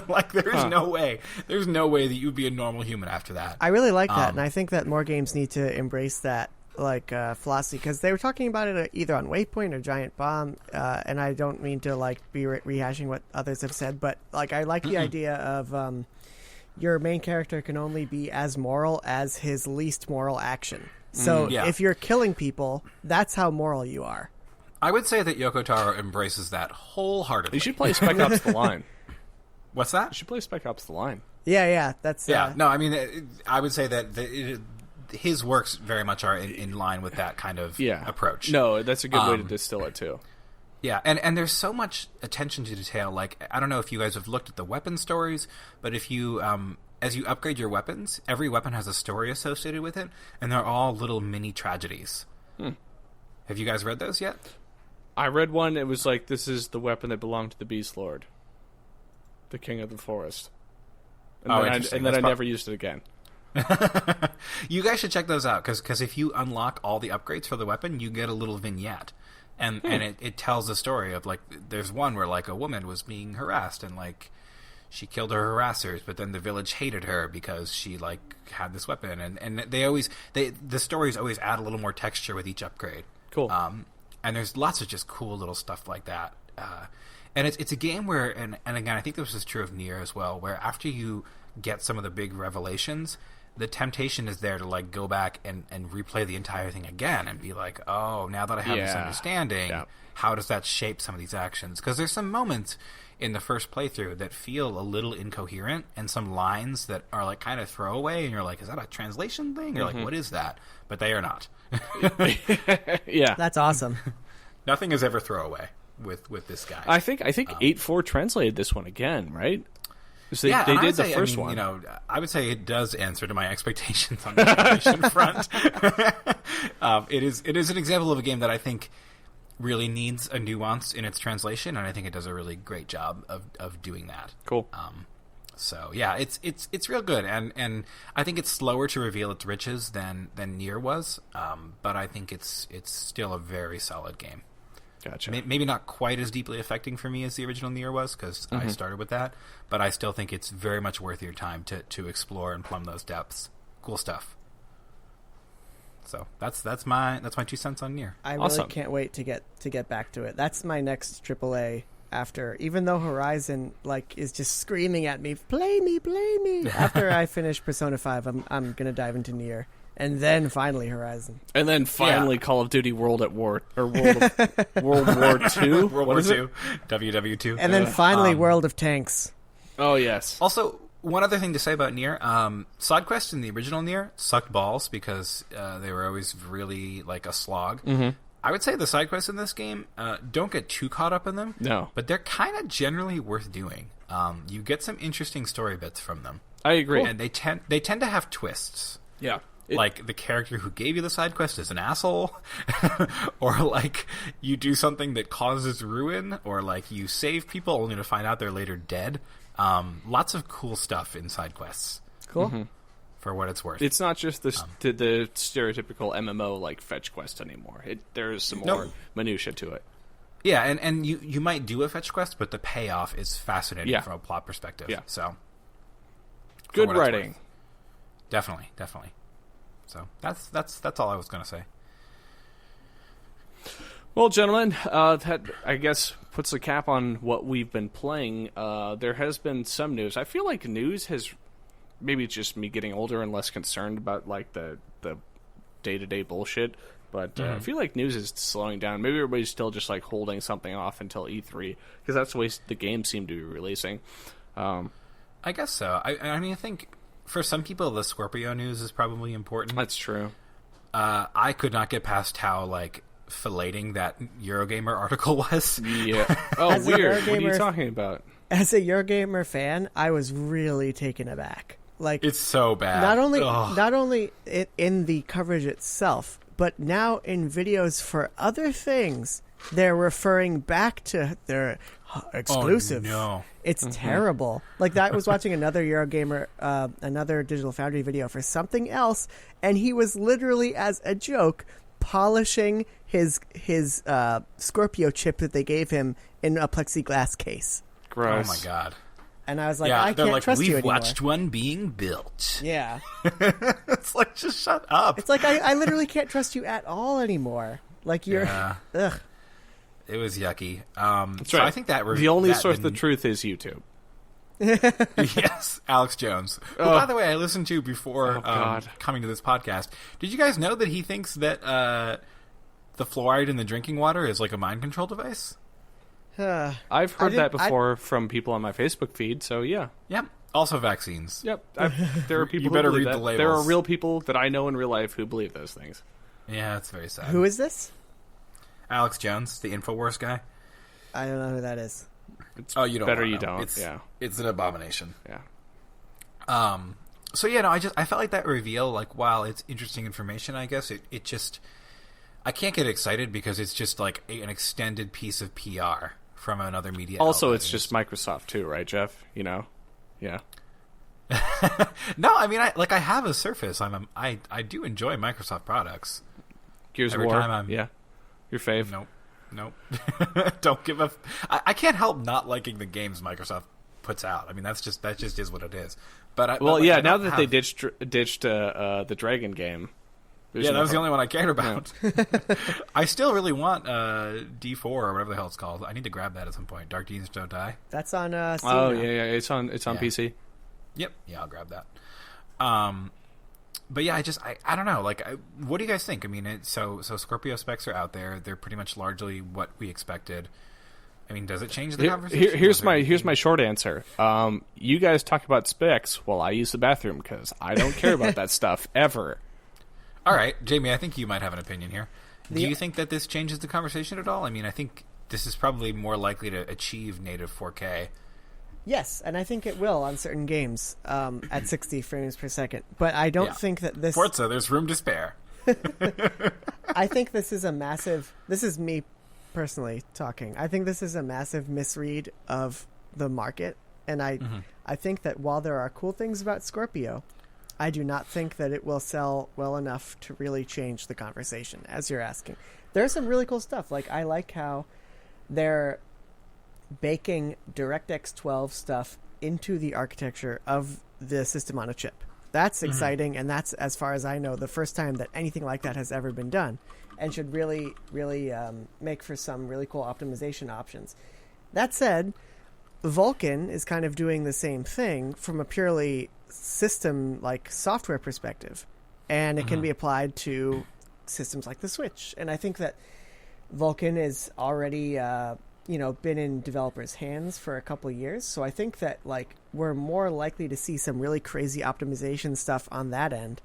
Like there's no way that you'd be a normal human after that. I really like that, and I think that more games need to embrace that, like philosophy, because they were talking about it either on Waypoint or Giant Bomb, and I don't mean to like be rehashing what others have said, but like I like the idea of your main character can only be as moral as his least moral action. So if you're killing people, that's how moral you are. I would say that Yoko Taro embraces that wholeheartedly. You should play Spec Ops: The Line. What's that? You should play Spec Ops: The Line. Yeah, that's... No, I mean, I would say that his works very much are in line with that kind of approach. No, that's a good way to distill it, too. Yeah, and there's so much attention to detail. Like, I don't know if you guys have looked at the weapon stories, but if you... as you upgrade your weapons, every weapon has a story associated with it, and they're all little mini tragedies. Have you guys read those yet? I read one, it was like, this is the weapon that belonged to the Beast Lord, the King of the Forest. And then I never used it again. You guys should check those out, because if you unlock all the upgrades for the weapon, you get a little vignette. And it tells the story of, like, there's one where, like, a woman was being harassed, and, like, she killed her harassers, but then the village hated her because she, like, had this weapon. And the stories always add a little more texture with each upgrade. Cool. And there's lots of just cool little stuff like that. And it's a game where, and again, I think this is true of Nier as well, where after you get some of the big revelations, the temptation is there to like go back and replay the entire thing again and be like, oh, now that I have this understanding, how does that shape some of these actions? Because there's some moments in the first playthrough that feel a little incoherent, and some lines that are like kind of throwaway, and you're like, is that a translation thing? You're like, what is that? But they are not. Yeah, that's awesome. Nothing is ever throwaway with this guy. I think 8.4 translated this one again, right? So they did the first one. You know, I would say it does answer to my expectations on the translation front. It is an example of a game that I think really needs a nuance in its translation, and I think it does a really great job of doing that. Cool. So yeah, it's real good, and I think it's slower to reveal its riches than Nier was, but I think it's still a very solid game. Gotcha. Maybe not quite as deeply affecting for me as the original Nier was, because I started with that, but I still think it's very much worth your time to explore and plumb those depths. Cool stuff. So that's my 2 cents on Nier. I really can't wait to get back to it. That's my next AAA. After, even though Horizon like is just screaming at me, play me. After I finish Persona 5, I'm gonna dive into Nier, and then finally Horizon, and then finally Call of Duty World at War or World War II, World War II, WW2, and then finally World of Tanks. Oh yes. Also, one other thing to say about Nier, side quests in the original Nier sucked balls because they were always really like a slog. I would say the side quests in this game, don't get too caught up in them. No. But they're kind of generally worth doing. You get some interesting story bits from them. I agree. And they tend to have twists. Yeah. Like the character who gave you the side quest is an asshole, or like you do something that causes ruin, or like you save people only to find out they're later dead. Lots of cool stuff in side quests. Cool. For what it's worth. It's not just the stereotypical MMO like fetch quest anymore. There's some more minutia to it. Yeah, and you might do a fetch quest, but the payoff is fascinating from a plot perspective. Yeah. So good writing. Definitely. So that's all I was going to say. Well, gentlemen, that, I guess, puts a cap on what we've been playing. There has been some news. I feel like news has... Maybe it's just me getting older and less concerned about, like, the day-to-day bullshit. But I feel like news is slowing down. Maybe everybody's still just, like, holding something off until E3. Because that's the way the games seem to be releasing. I guess so. I mean, I think for some people, the Scorpio news is probably important. That's true. I could not get past how, like, filleting that Eurogamer article was. Yeah. Oh, weird. What are you talking about? As a Eurogamer fan, I was really taken aback. Like, it's so bad. Not only in the coverage itself, but now in videos for other things, they're referring back to their exclusive. Oh, no. It's terrible. Like, I was watching another Eurogamer, another Digital Foundry video for something else, and he was literally, as a joke, polishing his Scorpio chip that they gave him in a plexiglass case. Gross. Oh my god. And I was like, yeah, I can't trust you anymore. We've watched one being built. Yeah. It's like, just shut up. It's like, I literally can't trust you at all anymore. Like, you're... Yeah. Ugh. It was yucky. That's so right. I think that... the only source of the truth is YouTube. Yes, Alex Jones. Who, by the way, I listened to before coming to this podcast. Did you guys know that he thinks that the fluoride in the drinking water is like a mind control device? I've heard that before from people on my Facebook feed, so yeah. Yep. Also vaccines. Yep. There are people You who better believe read that. the labels. There are real people that I know in real life who believe those things. Yeah, it's very sad. Who is this? Alex Jones, the InfoWars guy. I don't know who that is. You don't. Better wanna you know. don't. It's an abomination. Yeah. So yeah, no, I felt like that reveal, like, while it's interesting information, I guess it just, I can't get excited because it's just like an extended piece of PR from another media. Also, outlet. it's just Microsoft too, right, Jeff? You know, yeah. No, I mean, I have a Surface. I do enjoy Microsoft products. Gears Every of War, time I'm- yeah. Your fave? Nope. Don't give a. I can't help not liking the games Microsoft puts out. I mean, that just is what it is. But now that they ditched the Dragon game. Yeah, that was the only one I cared about. I still really want D4 or whatever the hell it's called. I need to grab that at some point. Dark Deeds Don't Die. That's on Steam Oh, now. yeah, it's on PC. Yep. Yeah, I'll grab that. But yeah, I don't know. Like, what do you guys think? I mean, so Scorpio specs are out there. They're pretty much largely what we expected. I mean, does it change the conversation? Here's my short answer. You guys talk about specs while I use the bathroom because I don't care about that stuff ever. All right, Jamie, I think you might have an opinion here. Do you think that this changes the conversation at all? I mean, I think this is probably more likely to achieve native 4K. Yes, and I think it will on certain games at 60 frames per second. But I don't think that this... Forza, there's room to spare. I think this is a massive... This is me personally talking. I think this is a massive misread of the market. And I think that while there are cool things about Scorpio, I do not think that it will sell well enough to really change the conversation, as you're asking. There's some really cool stuff. Like, I like how they're baking DirectX 12 stuff into the architecture of the system on a chip. That's exciting, and that's, as far as I know, the first time that anything like that has ever been done, and should really, really make for some really cool optimization options. That said, Vulkan is kind of doing the same thing from a purely system, like, software perspective, and it can be applied to systems like the Switch. And I think that Vulkan is already been in developers' hands for a couple of years, so I think that, like, we're more likely to see some really crazy optimization stuff on that end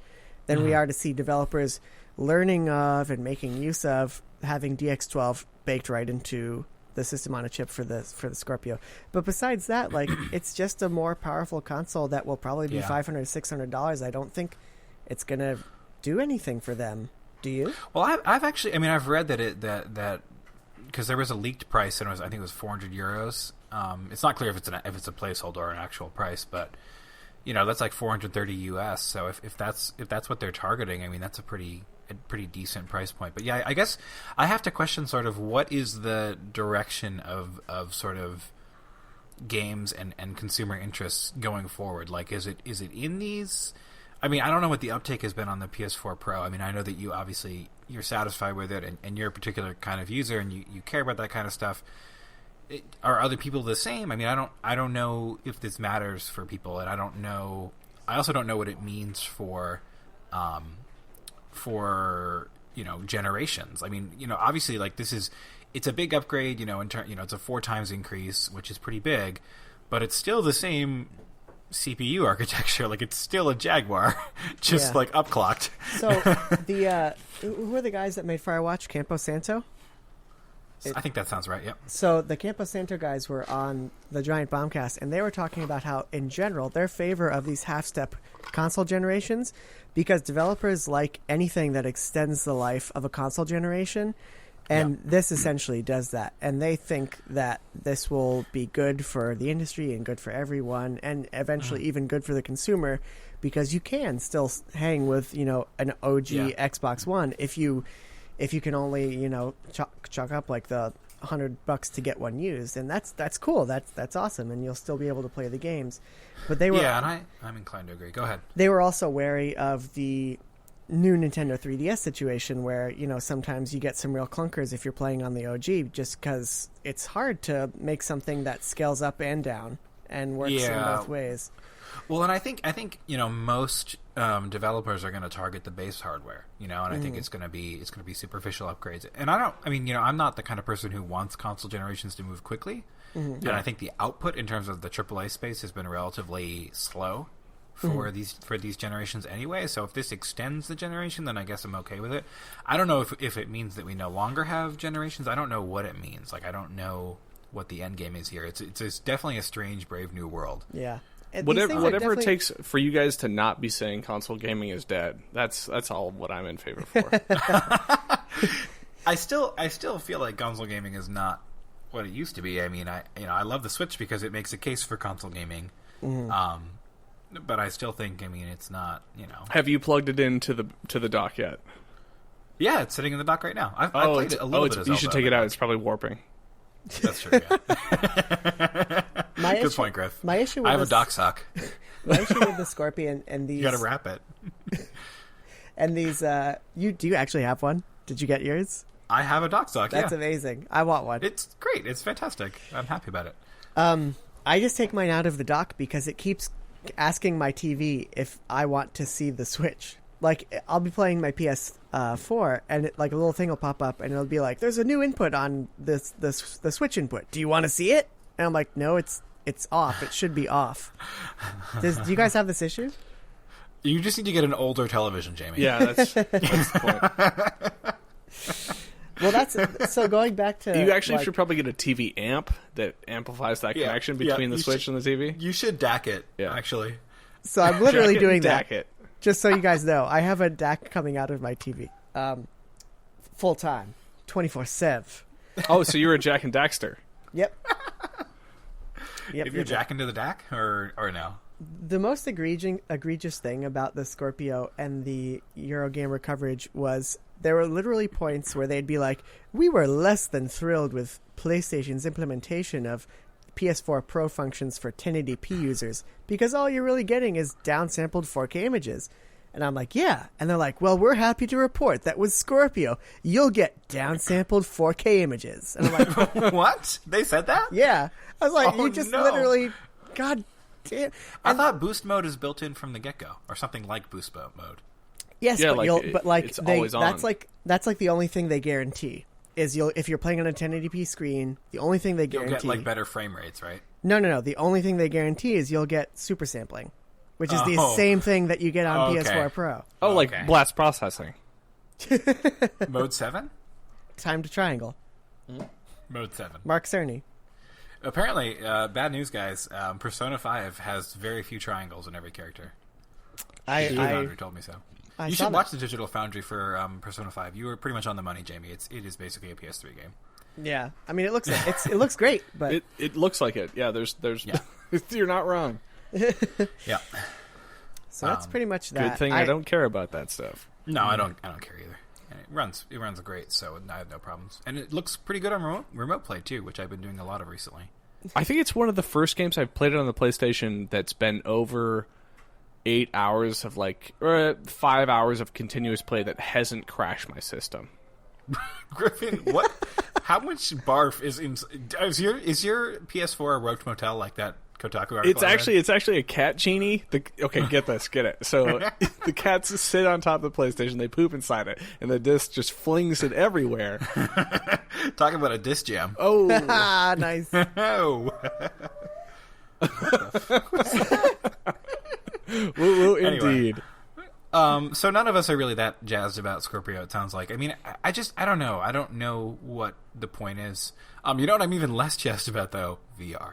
than we are to see developers learning of and making use of having DX12 baked right into the system on a chip for the Scorpio. But besides that, like, it's just a more powerful console that will probably be $500, $600. I don't think it's gonna do anything for them. Do you? Well, I've actually, I mean, I've read that because there was a leaked price, and I think it was 400 euros. It's not clear if it's a placeholder or an actual price, but that's like 430 US. So if that's what they're targeting, I mean, that's a pretty decent price point. But yeah, I guess I have to question sort of what is the direction of sort of games and consumer interests going forward. Like, is it in these I mean, I don't know what the uptake has been on the PS4 Pro. I mean, I know that you're satisfied with it, and you're a particular kind of user, and you care about that kind of stuff. Are other people the same? I mean, I don't know if this matters for people, and I also don't know what it means for generations. I mean, obviously, like it's a big upgrade. It's a 4 times increase, which is pretty big, but it's still the same CPU architecture. Like, it's still a Jaguar, just like upclocked. So who are the guys that made Firewatch? Campo Santo? I think that sounds right. Yep. So the Campo Santo guys were on the Giant Bombcast, and they were talking about how, in general, they're favor of these half-step console generations because developers like anything that extends the life of a console generation, and this essentially does that. And they think that this will be good for the industry and good for everyone, and eventually even good for the consumer, because you can still hang with an OG Xbox One if you can only chalk up like the $100 to get one used, and that's cool. That's awesome, and you'll still be able to play the games. But they were and I'm inclined to agree. Go ahead. They were also wary of the new Nintendo 3DS situation, where sometimes you get some real clunkers if you're playing on the OG, just because it's hard to make something that scales up and down and works in both ways. Well, and I think most developers are going to target the base hardware, and I think it's going to be superficial upgrades. And I'm not the kind of person who wants console generations to move quickly. And I think the output in terms of the AAA space has been relatively slow for these generations anyway. So if this extends the generation, then I guess I'm okay with it. I don't know if it means that we no longer have generations. I don't know what it means. Like, I don't know what the end game is here. It's definitely a strange, brave new world. Yeah. Whatever it takes for you guys to not be saying console gaming is dead. That's all what I'm in favor for. I still feel like console gaming is not what it used to be. I mean, I love the Switch because it makes a case for console gaming. But I still think, it's not. Have you plugged it into the dock yet? Yeah, it's sitting in the dock right now. I played it a little bit. Of Zelda, you should take it out. It's probably warping. That's true. Yeah. Good point, Griff. My issue. I have a dock sock. My issue with the Scorpion and these. You got to wrap it. And these. Do you actually have one? Did you get yours? I have a dock sock. That's amazing. I want one. It's great. It's fantastic. I'm happy about it. I just take mine out of the dock because it keeps asking my TV if I want to see the Switch. Like, I'll be playing my PS4, and a little thing will pop up, and it'll be like, "There's a new input on the Switch input. Do you want to see it?" And I'm like, "No, it's off. It should be off." Do you guys have this issue? You just need to get an older television, Jamie. Yeah, that's the point. Well, that's so. Going back to you actually should probably get a TV amp that amplifies that connection between the Switch and the TV. You should DAC it. Yeah, actually. So I'm literally doing that. DAC it. Just so you guys know, I have a DAC coming out of my TV, full time, 24/7. Oh, so you're a Jack and Daxter. Yep. If you're jacking to the DAC, or no? The most egregious thing about the Scorpio and the Eurogamer coverage was there were literally points where they'd be like, "We were less than thrilled with PlayStation's implementation of PS4 Pro functions for 1080p users because all you're really getting is downsampled 4K images." And I'm like, "Yeah." And they're like, "Well, we're happy to report that with Scorpio, you'll get downsampled 4K images." And I'm like, "What? They said that?" Yeah. I was like, literally, God damn. I thought boost mode is built in from the get-go, or something like boost mode. Yes, yeah, that's like the only thing they guarantee. Is if you're playing on a 1080p screen, the only thing they guarantee... You'll get, like, better frame rates, right? No. The only thing they guarantee is you'll get super sampling, which is the same thing that you get on PS4 Pro. Oh, like blast processing. Mode 7? Time to triangle. Mode 7. Mark Cerny. Apparently, bad news, guys. Persona 5 has very few triangles in every character. Digital Foundry told me so. You should watch the Digital Foundry for Persona 5. You were pretty much on the money, Jamie. It is basically a PS3 game. Yeah, I mean it looks great, but it looks like it. Yeah, there's you're not wrong. Yeah. So that's pretty much that. Good thing I don't care about that stuff. No, I don't care either. It runs great, so I have no problems. And it looks pretty good on remote play too, which I've been doing a lot of recently. I think it's one of the first games I've played on the PlayStation that's been over 8 hours of or 5 hours of continuous play that hasn't crashed my system. Griffin, what? How much barf is in? Is your PS4 a Roach Motel like that Kotaku article? It's actually a cat genie. Okay, get it. So the cats sit on top of the PlayStation, they poop inside it, and the disc just flings it everywhere. Talking about a disc jam. Oh, nice. Oh. woo, Anyway. indeed. So none of us are really that jazzed about Scorpio, it sounds like. I mean, I don't know. I don't know what the point is. You know what I'm even less jazzed about, though? VR.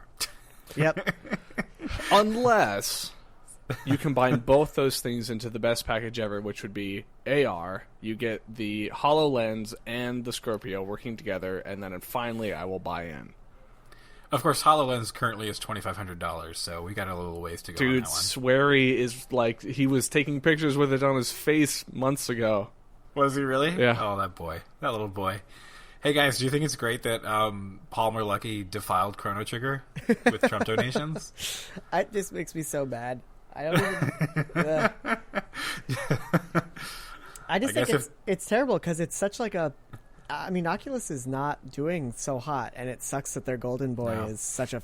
Yep. Unless you combine both those things into the best package ever, which would be AR. You get the HoloLens and the Scorpio working together, and then finally I will buy in. Of course, HoloLens currently is $2,500, so we got a little ways to go on Dude, that one. Swery is like, he was taking pictures with it on his face months ago. Was he really? Yeah. Oh, that boy. That little boy. Hey, guys, do you think it's great that Palmer Luckey defiled Chrono Trigger with Trump donations? It just makes me so bad. I don't even... I just think it's terrible because it's such like a... I mean, Oculus is not doing so hot, and it sucks that their golden boy is such a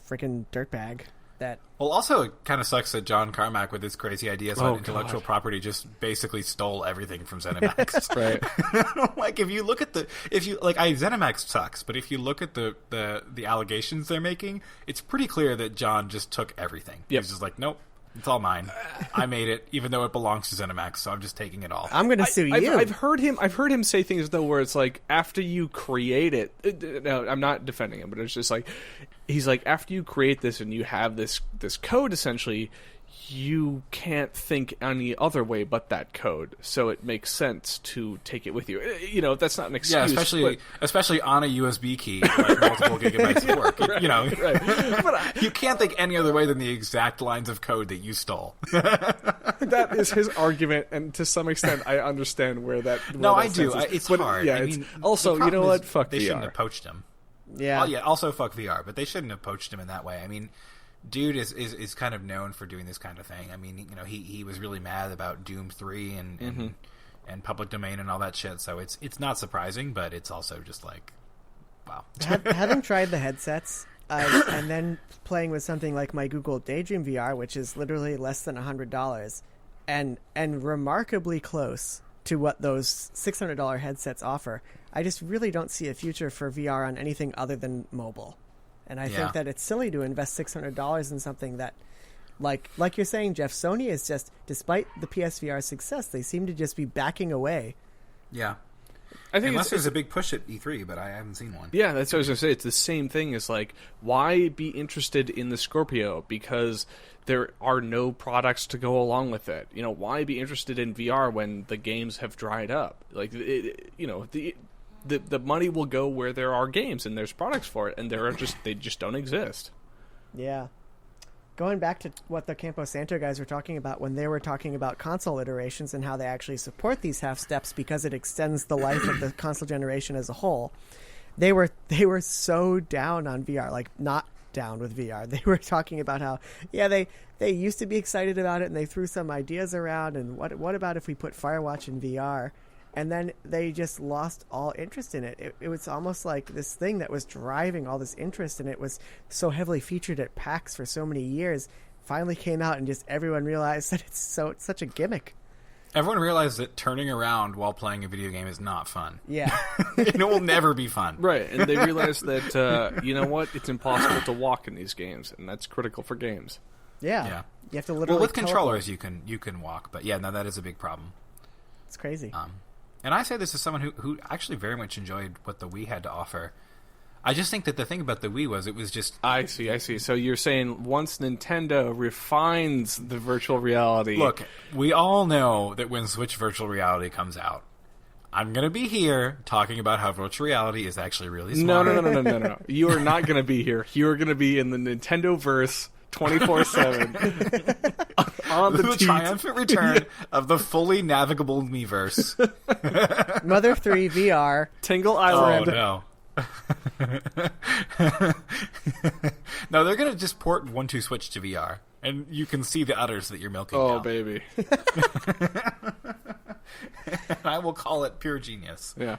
freaking dirtbag. That Well, also, it kind of sucks that John Carmack, with his crazy ideas on intellectual property, just basically stole everything from ZeniMax. Right. Like, if you look at ZeniMax sucks, but if you look at the allegations they're making, it's pretty clear that John just took everything. Yep. He's just like, nope. It's all mine. I made it, even though it belongs to ZeniMax, so I'm just taking it all. I'm going to sue you. I've heard him say things though where it's like, after you create it. No, I'm not defending him, but it's just like, he's like, after you create this and you have this code, essentially, you can't think any other way but that code. So it makes sense to take it with you. You know, that's not an excuse. Yeah, especially on a USB key, like multiple gigabytes of work. Right, you know, right. But you can't think any other way than the exact lines of code that you stole. that is his argument, and to some extent, I understand where that. No, I do. It's hard. Yeah, I it's mean, also, the you know problem what? is Fuck they VR. shouldn't have poached him. Yeah. Well, yeah. Also, fuck VR, but they shouldn't have poached him in that way. I mean, dude is kind of known for doing this kind of thing. I mean, you know, he was really mad about Doom 3 and public domain and all that shit. So it's not surprising, but it's also just like, wow. Having tried the headsets and then playing with something like my Google Daydream VR, which is literally less than $100 and remarkably close to what those $600 headsets offer, I just really don't see a future for VR on anything other than mobile. And I think that it's silly to invest $600 in something that, like you're saying, Jeff, Sony is just, despite the PSVR's success, they seem to just be backing away. Yeah. I think Unless there's a big push at E3, but I haven't seen one. Yeah, that's what I was going to say. It's the same thing as, like, why be interested in the Scorpio? Because there are no products to go along with it. You know, why be interested in VR when the games have dried up? Like, the money will go where there are games and there's products for it, and they just don't exist. Yeah. Going back to what the Campo Santo guys were talking about when they were talking about console iterations and how they actually support these half steps because it extends the life of the console generation as a whole, they were so down on VR, like not down with VR. They were talking about how, they used to be excited about it and they threw some ideas around, and what about if we put Firewatch in VR? And then they just lost all interest in it. It was almost like this thing that was driving all this interest, and it was so heavily featured at PAX for so many years, finally came out and just everyone realized that it's such a gimmick. Everyone realized that turning around while playing a video game is not fun. Yeah. It will never be fun. Right, and they realized that, you know what, it's impossible to walk in these games, and that's critical for games. Yeah. You have to literally with teleport. controllers you can walk, but yeah, no, that is a big problem. It's crazy. And I say this as someone who actually very much enjoyed what the Wii had to offer. I just think that the thing about the Wii was it was just... I see. So you're saying once Nintendo refines the virtual reality... Look, we all know that when Switch Virtual Reality comes out, I'm going to be here talking about how virtual reality is actually really smart. No. You are not going to be here. You are going to be in the Nintendo-verse 24/7 on the triumphant return of the fully navigable Miiverse. Mother 3 VR. Tingle Island. Oh, no. No, they're going to just port 1-2 Switch to VR, And you can see the udders that you're milking. Oh, now. baby. I will call it pure genius. Yeah.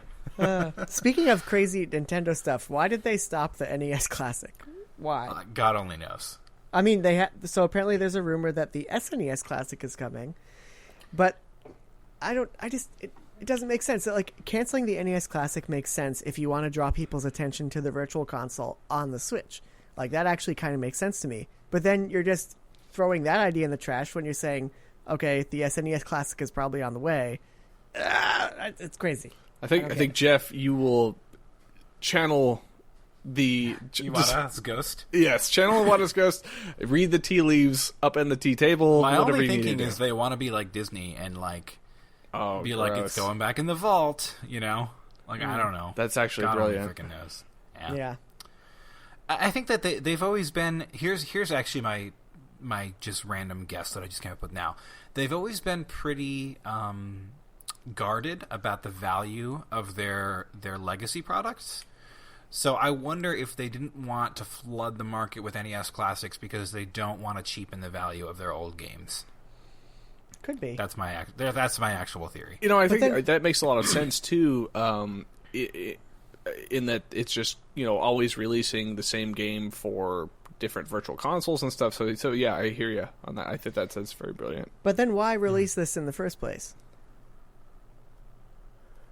Speaking of crazy Nintendo stuff, why did they stop the NES Classic? Why? God only knows. I mean, so apparently there's a rumor that the SNES Classic is coming, but it doesn't make sense. Like, canceling the NES Classic makes sense if you want to draw people's attention to the Virtual Console on the Switch. Like, that actually kind of makes sense to me. But then you're just throwing that idea in the trash when you're saying, okay, the SNES Classic is probably on the way. It's crazy. I think Jeff, you will channel the Iwata's ghost. Yes, channel Iwata's ghost. Read the tea leaves up in the tea table. My whatever only you need thinking to do. is they want to be like Disney and like be gross. like it's going back in the vault. You know, like I don't know. That's actually God brilliant. only freaking knows. Yeah. I think that they've always been. Here's actually my just random guess that I just came up with now. They've always been pretty guarded about the value of their legacy products. So I wonder if they didn't want to flood the market with NES classics because they don't want to cheapen the value of their old games. Could be. That's my actual theory. You know, I But think then- that makes a lot of sense too. In that it's just always releasing the same game for different virtual consoles and stuff. So yeah, I hear you on that. I think that's very brilliant. But then why release this in the first place?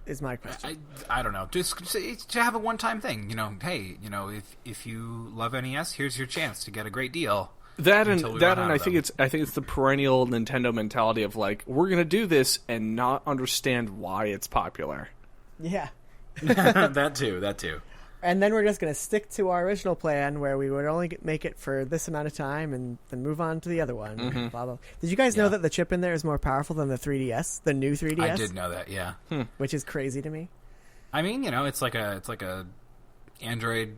Is my question. I don't know. Just to have a one-time thing. Hey, if you love NES, here's your chance to get a great deal. That and Until we run out I of think them. it's the perennial Nintendo mentality of like, we're gonna do this and not understand why it's popular. Yeah. that too. And then we're just going to stick to our original plan where we would only make it for this amount of time and then move on to the other one. Mm-hmm. Blah, blah. Did you guys know that the chip in there is more powerful than the 3DS, the new 3DS? I did know that. Yeah. Which is crazy to me. I mean, it's like a Android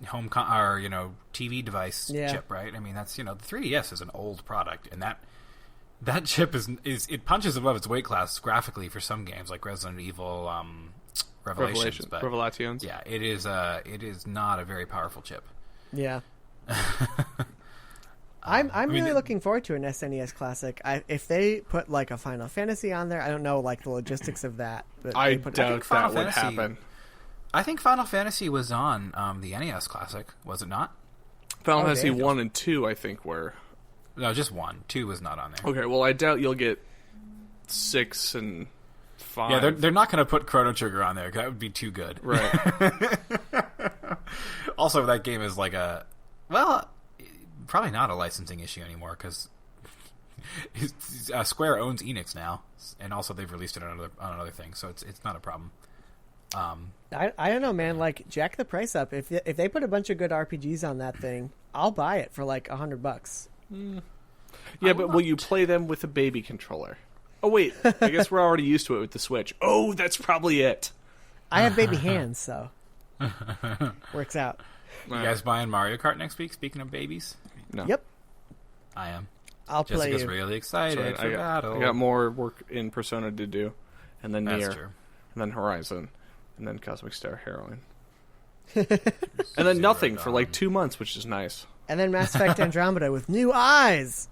home TV device chip, right? I mean, that's the 3DS is an old product, and that chip is it punches above its weight class graphically for some games like Resident Evil Revelations. But Revelations. yeah, it is not a very powerful chip. Yeah. I'm really mean, looking forward to an SNES Classic. If they put like a Final Fantasy on there, I don't know like the logistics of that. But I they put doubt Final that would Fantasy- happen. I think Final Fantasy was on the NES Classic, was it not? Final Oh, Fantasy damn. 1 and 2, I think, were. No, just 1. 2 was not on there. Okay, well, I doubt you'll get 6 and 5. Yeah, they're not going to put Chrono Trigger on there. 'Cause that would be too good. Right. Also, that game is like probably not a licensing issue anymore because Square owns Enix now, and also they've released it on another thing, so it's not a problem. I don't know, man. Like, jack the price up. If they put a bunch of good RPGs on that thing, I'll buy it for like $100. Yeah, but will you play them with a baby controller? Oh, wait. I guess we're already used to it with the Switch. Oh, that's probably it. I have baby hands, so works out. You guys buying Mario Kart next week? Speaking of babies, No. Yep, I am. I'll play Jessica's you. really excited for battle. I got more work in Persona to do. And then That's Nier. true. And then Horizon. And then Cosmic Star Heroine. And then nothing for like 2 months, which is nice. And then Mass Effect Andromeda with new eyes.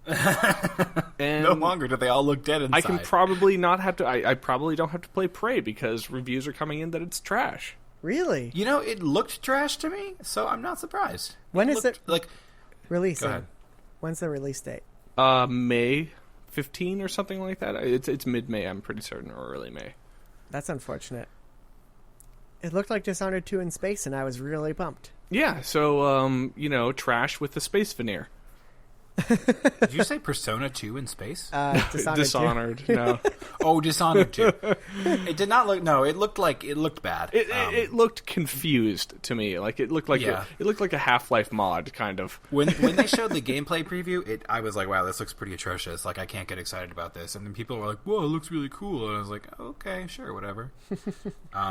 And No longer do they all look dead inside. I can probably not have to. I probably don't have to play Prey because reviews are coming in that it's trash. Really? It looked trash to me, so I'm not surprised. When is looked it like? releasing? Go ahead. When's the release date? May 15 or something like that. It's mid-May, I'm pretty certain, or early May. That's unfortunate. It looked like Dishonored 2 in space, and I was really pumped. Yeah, so trash with the space veneer. Did you say Persona 2 in space? Dishonored 2. Dishonored, no. Oh, Dishonored 2. It did not look. No, it looked bad. It looked confused to me. Like it looked like it looked like a Half-Life mod, kind of. When they showed the gameplay preview, I was like, wow, this looks pretty atrocious. Like, I can't get excited about this. And then people were like, whoa, it looks really cool. And I was like, okay, sure, whatever.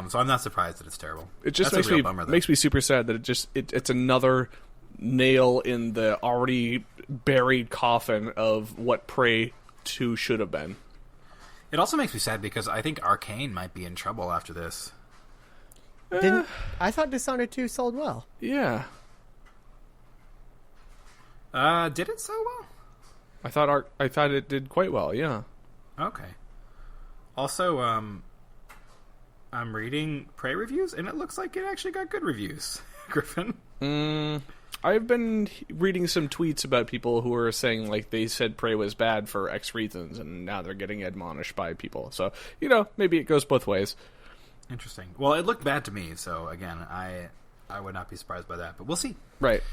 So I'm not surprised that it's terrible. It just That's a real bummer, though. makes me super sad that it's another nail in the already buried coffin of what Prey 2 should have been. It also makes me sad because I think Arcane might be in trouble after this. I thought Dishonored 2 sold well. Yeah. Did it so well? I thought it did quite well. Yeah. Okay. Also, I'm reading Prey reviews, and it looks like it actually got good reviews. Griffin. I've been reading some tweets about people who are saying like they said Prey was bad for X reasons, and now they're getting admonished by people. So maybe it goes both ways. Interesting. Well, it looked bad to me, so again, I would not be surprised by that, but we'll see. Right.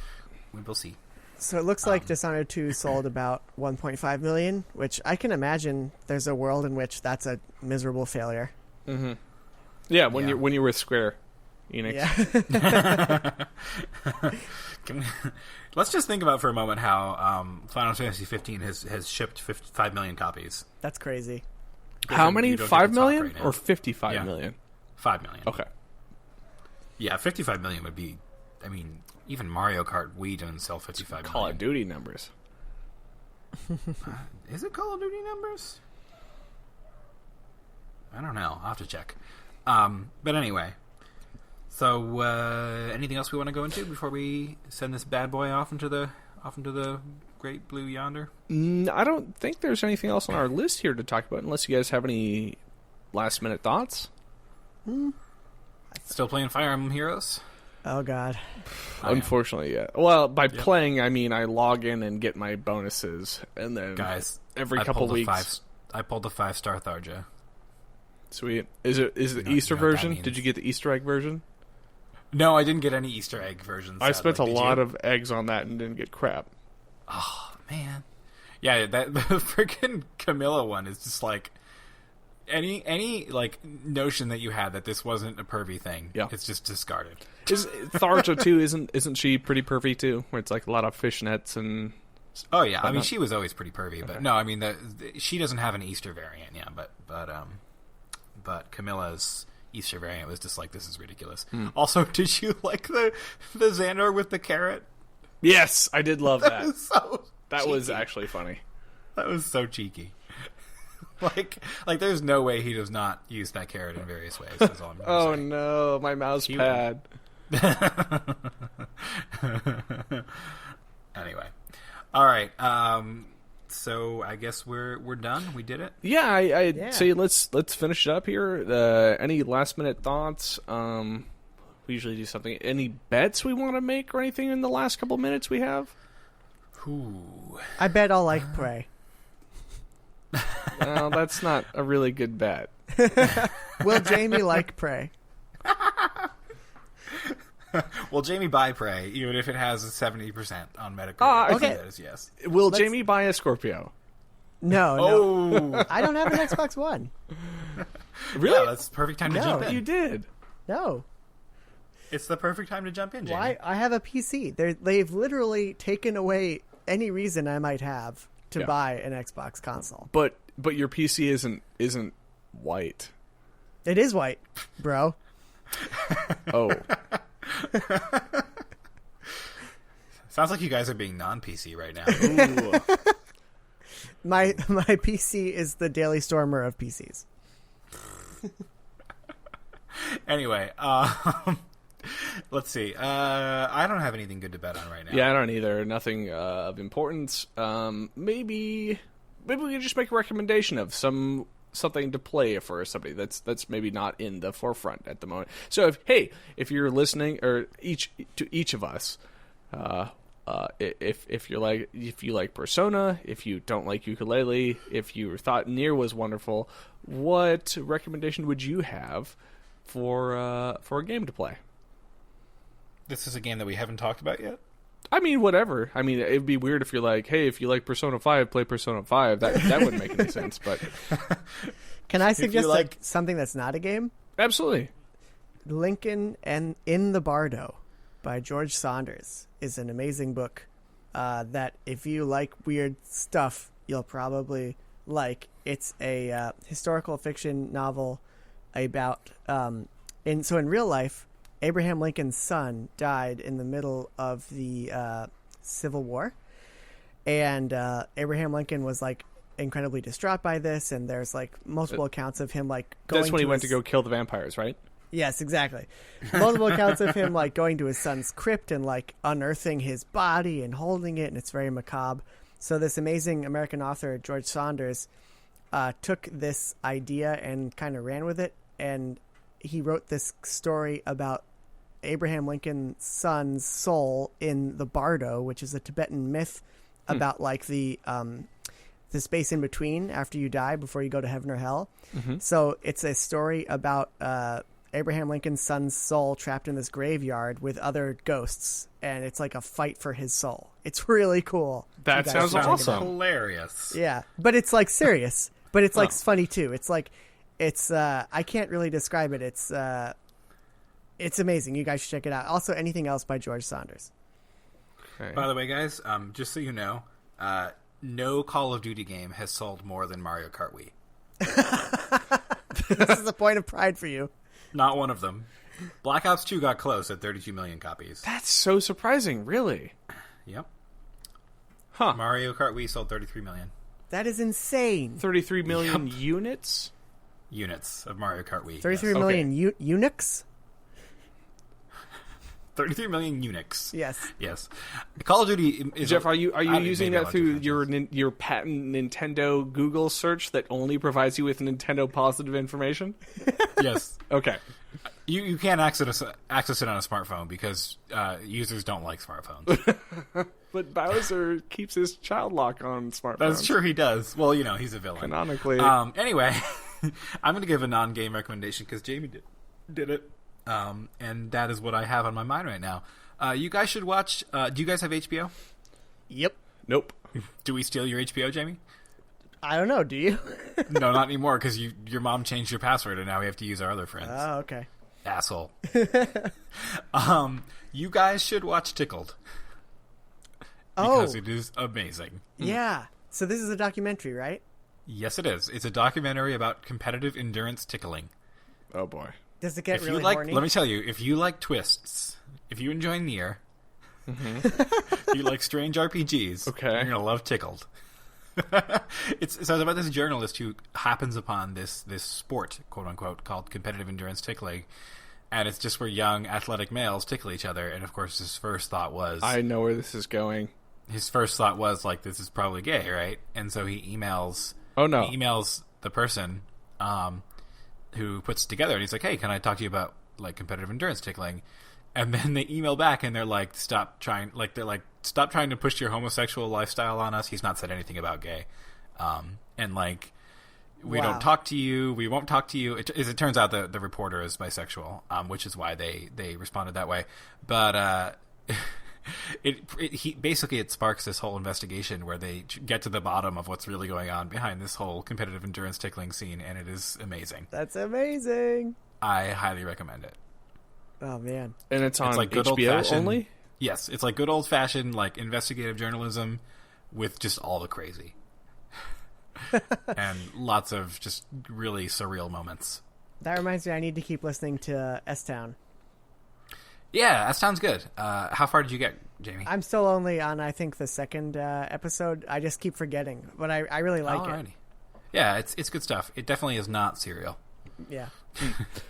We will see. So it looks like Dishonored 2 sold about 1.5 million, which I can imagine there's a world in which that's a miserable failure. Mm-hmm. Yeah, when you're with Square Enix. Yeah. Let's just think about for a moment how Final Fantasy 15 has shipped 5 million copies. That's crazy. How many? 5 million right or 55 million? 5 million. Okay. Yeah, 55 million would be. I mean, even Mario Kart Wii doesn't sell 55 million. Call of Duty numbers. Is it Call of Duty numbers? I don't know. I'll have to check. But anyway. So, anything else we want to go into before we send this bad boy off into the great blue yonder? I don't think there's anything else on our list here to talk about, unless you guys have any last minute thoughts. Still playing Fire Emblem Heroes? Oh, God. Unfortunately, yeah. Well, by playing, I mean I log in and get my bonuses, and then Guys, every couple weeks... I pulled the 5-star Tharja. Sweet. Is it the Easter version? Did you get the Easter egg version? No, I didn't get any Easter egg versions. I spent a lot of eggs on that and didn't get crap. Oh, man. Yeah, the freaking Camilla one is just like... Any like notion that you had that this wasn't a pervy thing, it's just discarded. Tharja too isn't she pretty pervy too? Where it's like a lot of fishnets and. Oh yeah, I mean she was always pretty pervy, but no, I mean she doesn't have an Easter variant, but Camilla's Easter variant was just like, this is ridiculous. Also, did you like the Xandor with the carrot? Yes, I did love that. That was actually funny. That was so cheeky. Like, there's no way he does not use that carrot in various ways. That's all I'm oh say. No, my mouse pad. Anyway, all right. So I guess we're done. We did it. Yeah, I'd say let's finish it up here. Any last minute thoughts? We usually do something. Any bets we want to make or anything in the last couple minutes we have? Ooh. I bet I'll like Prey. Well, that's not a really good bet. Will Jamie like Prey? Will Jamie buy Prey, even if it has a 70% on medical? Okay. That is yes. Will Jamie buy a Scorpio? No. Oh. I don't have an Xbox One. Really? Yeah, that's the perfect time to jump in. You did. No. It's the perfect time to jump in, Jamie. Why? I have a PC. They've literally taken away any reason I might have to buy an Xbox console. But your PC isn't white. It is white, bro. Oh. Sounds like you guys are being non-PC right now. Ooh. My PC is the Daily Stormer of PCs. Anyway, let's see. I don't have anything good to bet on right now. Yeah, I don't either. Nothing of importance. Maybe we can just make a recommendation of something to play for somebody that's maybe not in the forefront at the moment. So if you're listening, or each of us, if you like Persona, if you don't like Yooka-Laylee, if you thought Nier was wonderful, what recommendation would you have for a game to play? This is a game that we haven't talked about yet? I mean, whatever. I mean, it'd be weird if you're like, hey, if you like Persona 5, play Persona 5. That wouldn't make any sense, but... Can I suggest like something that's not a game? Absolutely. Lincoln and in the Bardo by George Saunders is an amazing book that if you like weird stuff, you'll probably like. It's a historical fiction novel about... in real life, Abraham Lincoln's son died in the middle of the Civil War, and Abraham Lincoln was like incredibly distraught by this, and there's like multiple accounts of him like going. That's when he went to go kill the vampires, right? Yes, exactly. Multiple accounts of him like going to his son's crypt and like unearthing his body and holding it, and it's very macabre. So this amazing American author George Saunders took this idea and kind of ran with it, and he wrote this story about Abraham Lincoln's son's soul in the Bardo, which is a Tibetan myth about like the space in between after you die before you go to heaven or hell. Mm-hmm. So it's a story about Abraham Lincoln's son's soul trapped in this graveyard with other ghosts, and it's like a fight for his soul. It's really cool. That sounds awesome. Hilarious. Yeah, but it's like serious, but it's like funny too. It's like I can't really describe it. It's amazing. You guys should check it out. Also, anything else by George Saunders. Okay. By the way, guys, just so you know, no Call of Duty game has sold more than Mario Kart Wii. This is a point of pride for you. Not one of them. Black Ops 2 got close at 32 million copies. That's so surprising, really. Yep. Huh. Mario Kart Wii sold 33 million. That is insane. 33 million units? Units of Mario Kart Wii. 33 million eunuchs? 33 million eunuchs. Yes. Call of Duty is... Jeff, are you using that through your patent Nintendo Google search that only provides you with Nintendo positive information? Yes. Okay. You can't access it on a smartphone because users don't like smartphones. But Bowser keeps his child lock on smartphones. That's true, he does. Well, he's a villain. Canonically. Anyway, I'm going to give a non-game recommendation because Jamie did it. And that is what I have on my mind right now. You guys should watch... do you guys have HBO? Yep. Nope. Do we steal your HBO, Jamie? I don't know. Do you? No, not anymore, because your mom changed your password, and now we have to use our other friends. Oh, okay. Asshole. You guys should watch Tickled. Because it is amazing. Yeah. So this is a documentary, right? Yes, it is. It's a documentary about competitive endurance tickling. Oh, boy. Does it get really horny? Let me tell you, if you like twists, if you enjoy Nier, if you like strange RPGs, okay, you're going to love Tickled. It's about this journalist who happens upon this sport, quote unquote, called competitive endurance tickling, and it's just where young athletic males tickle each other. And of course, his first thought was, I know where this is going. His first thought was like, this is probably gay, right? And so he emails. Oh no! He emails the person who puts it together, and he's like, hey, can I talk to you about like competitive endurance tickling? And then they email back and they're like, stop trying to push your homosexual lifestyle on us. He's not said anything about gay. And like, we don't talk to you. We won't talk to you. It turns out the reporter is bisexual, which is why they responded that way. But, it sparks this whole investigation where they get to the bottom of what's really going on behind this whole competitive endurance tickling scene. And it is amazing. That's amazing. I highly recommend it. Oh man! And it's on like HBO only? Yes, it's like good old fashioned like investigative journalism with just all the crazy and lots of just really surreal moments. That reminds me, I need to keep listening to S-Town. Yeah, S-Town's good. How far did you get, Jamie? I'm still only on, I think, the second episode. I just keep forgetting, but I really like it. Yeah, it's good stuff. It definitely is not serial. Yeah.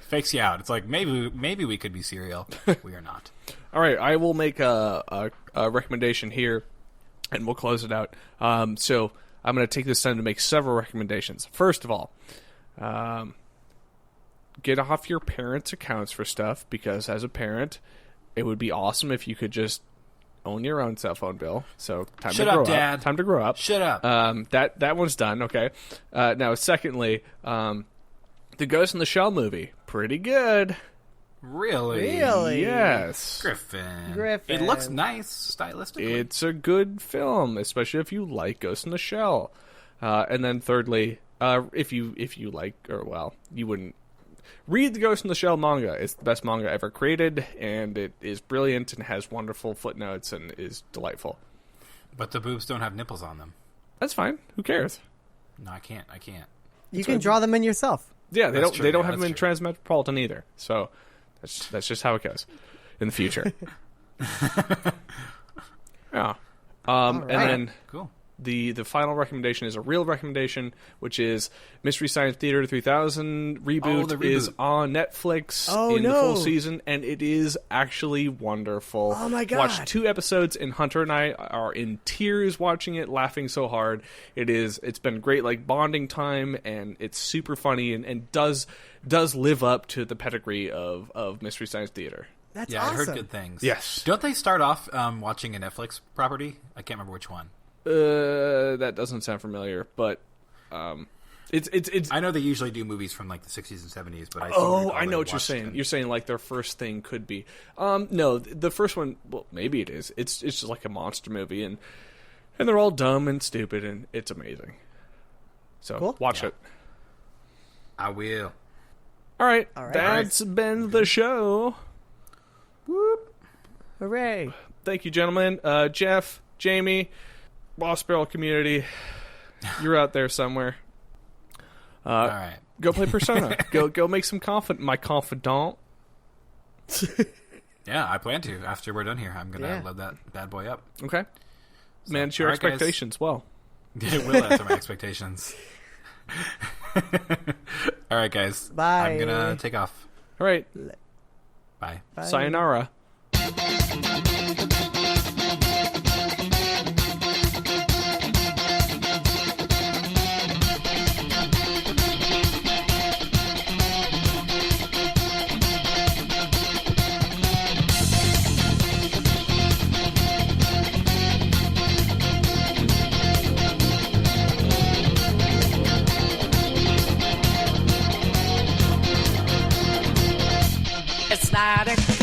Fakes you out. It's like maybe we could be serial. We are not. All right, I will make a recommendation here, and we'll close it out. So I'm going to take this time to make several recommendations. First of all, get off your parents' accounts for stuff, because as a parent, it would be awesome if you could just own your own cell phone bill. So time Shut to grow up, Dad. up. Time to grow up. Shut up. That one's done. Okay. Now, secondly, the Ghost in the Shell movie, pretty good. Really? Yes. Griffin. It looks nice stylistically. It's a good film, especially if you like Ghost in the Shell. And then thirdly, if you like, you wouldn't read the Ghost in the Shell manga. It's the best manga ever created, and it is brilliant and has wonderful footnotes and is delightful. But the boobs don't have nipples on them. That's fine. Who cares? No, I can't. You can draw them in yourself. Yeah, they don't have them in Transmetropolitan either. So that's just how it goes in the future. Yeah. Right. And then cool. The final recommendation is a real recommendation, which is Mystery Science Theater 3000 reboot, the reboot. is on Netflix Oh, in the no. full season, and it is actually wonderful. Oh, my God. Watched 2 episodes, and Hunter and I are in tears watching it, laughing so hard. It's been great, like, bonding time, and it's super funny, and does live up to the pedigree of Mystery Science Theater. That's Yeah, awesome. I heard good things. Yes. Don't they start off watching a Netflix property? I can't remember which one. That doesn't sound familiar, but it's. I know they usually do movies from like the 60s and 70s, but I know what you're saying. You're saying like their first thing could be. No, the first one. Well, maybe it is. It's just like a monster movie, and they're all dumb and stupid, and it's amazing. So Cool. watch it. I will. All right, All right. that's been the show. Whoop. Hooray. Thank you, gentlemen. Jeff, Jamie, Lost Barrel community, you're out there somewhere. All right. Go play Persona. go make some my confidant. Yeah, I plan to. After we're done here, I'm going to Yeah. load that bad boy up. Okay. Manage your all right, guys. expectations well. It will answer my expectations. All right, guys. Bye. I'm going to take off. All right. Bye. Bye. Sayonara. It's not a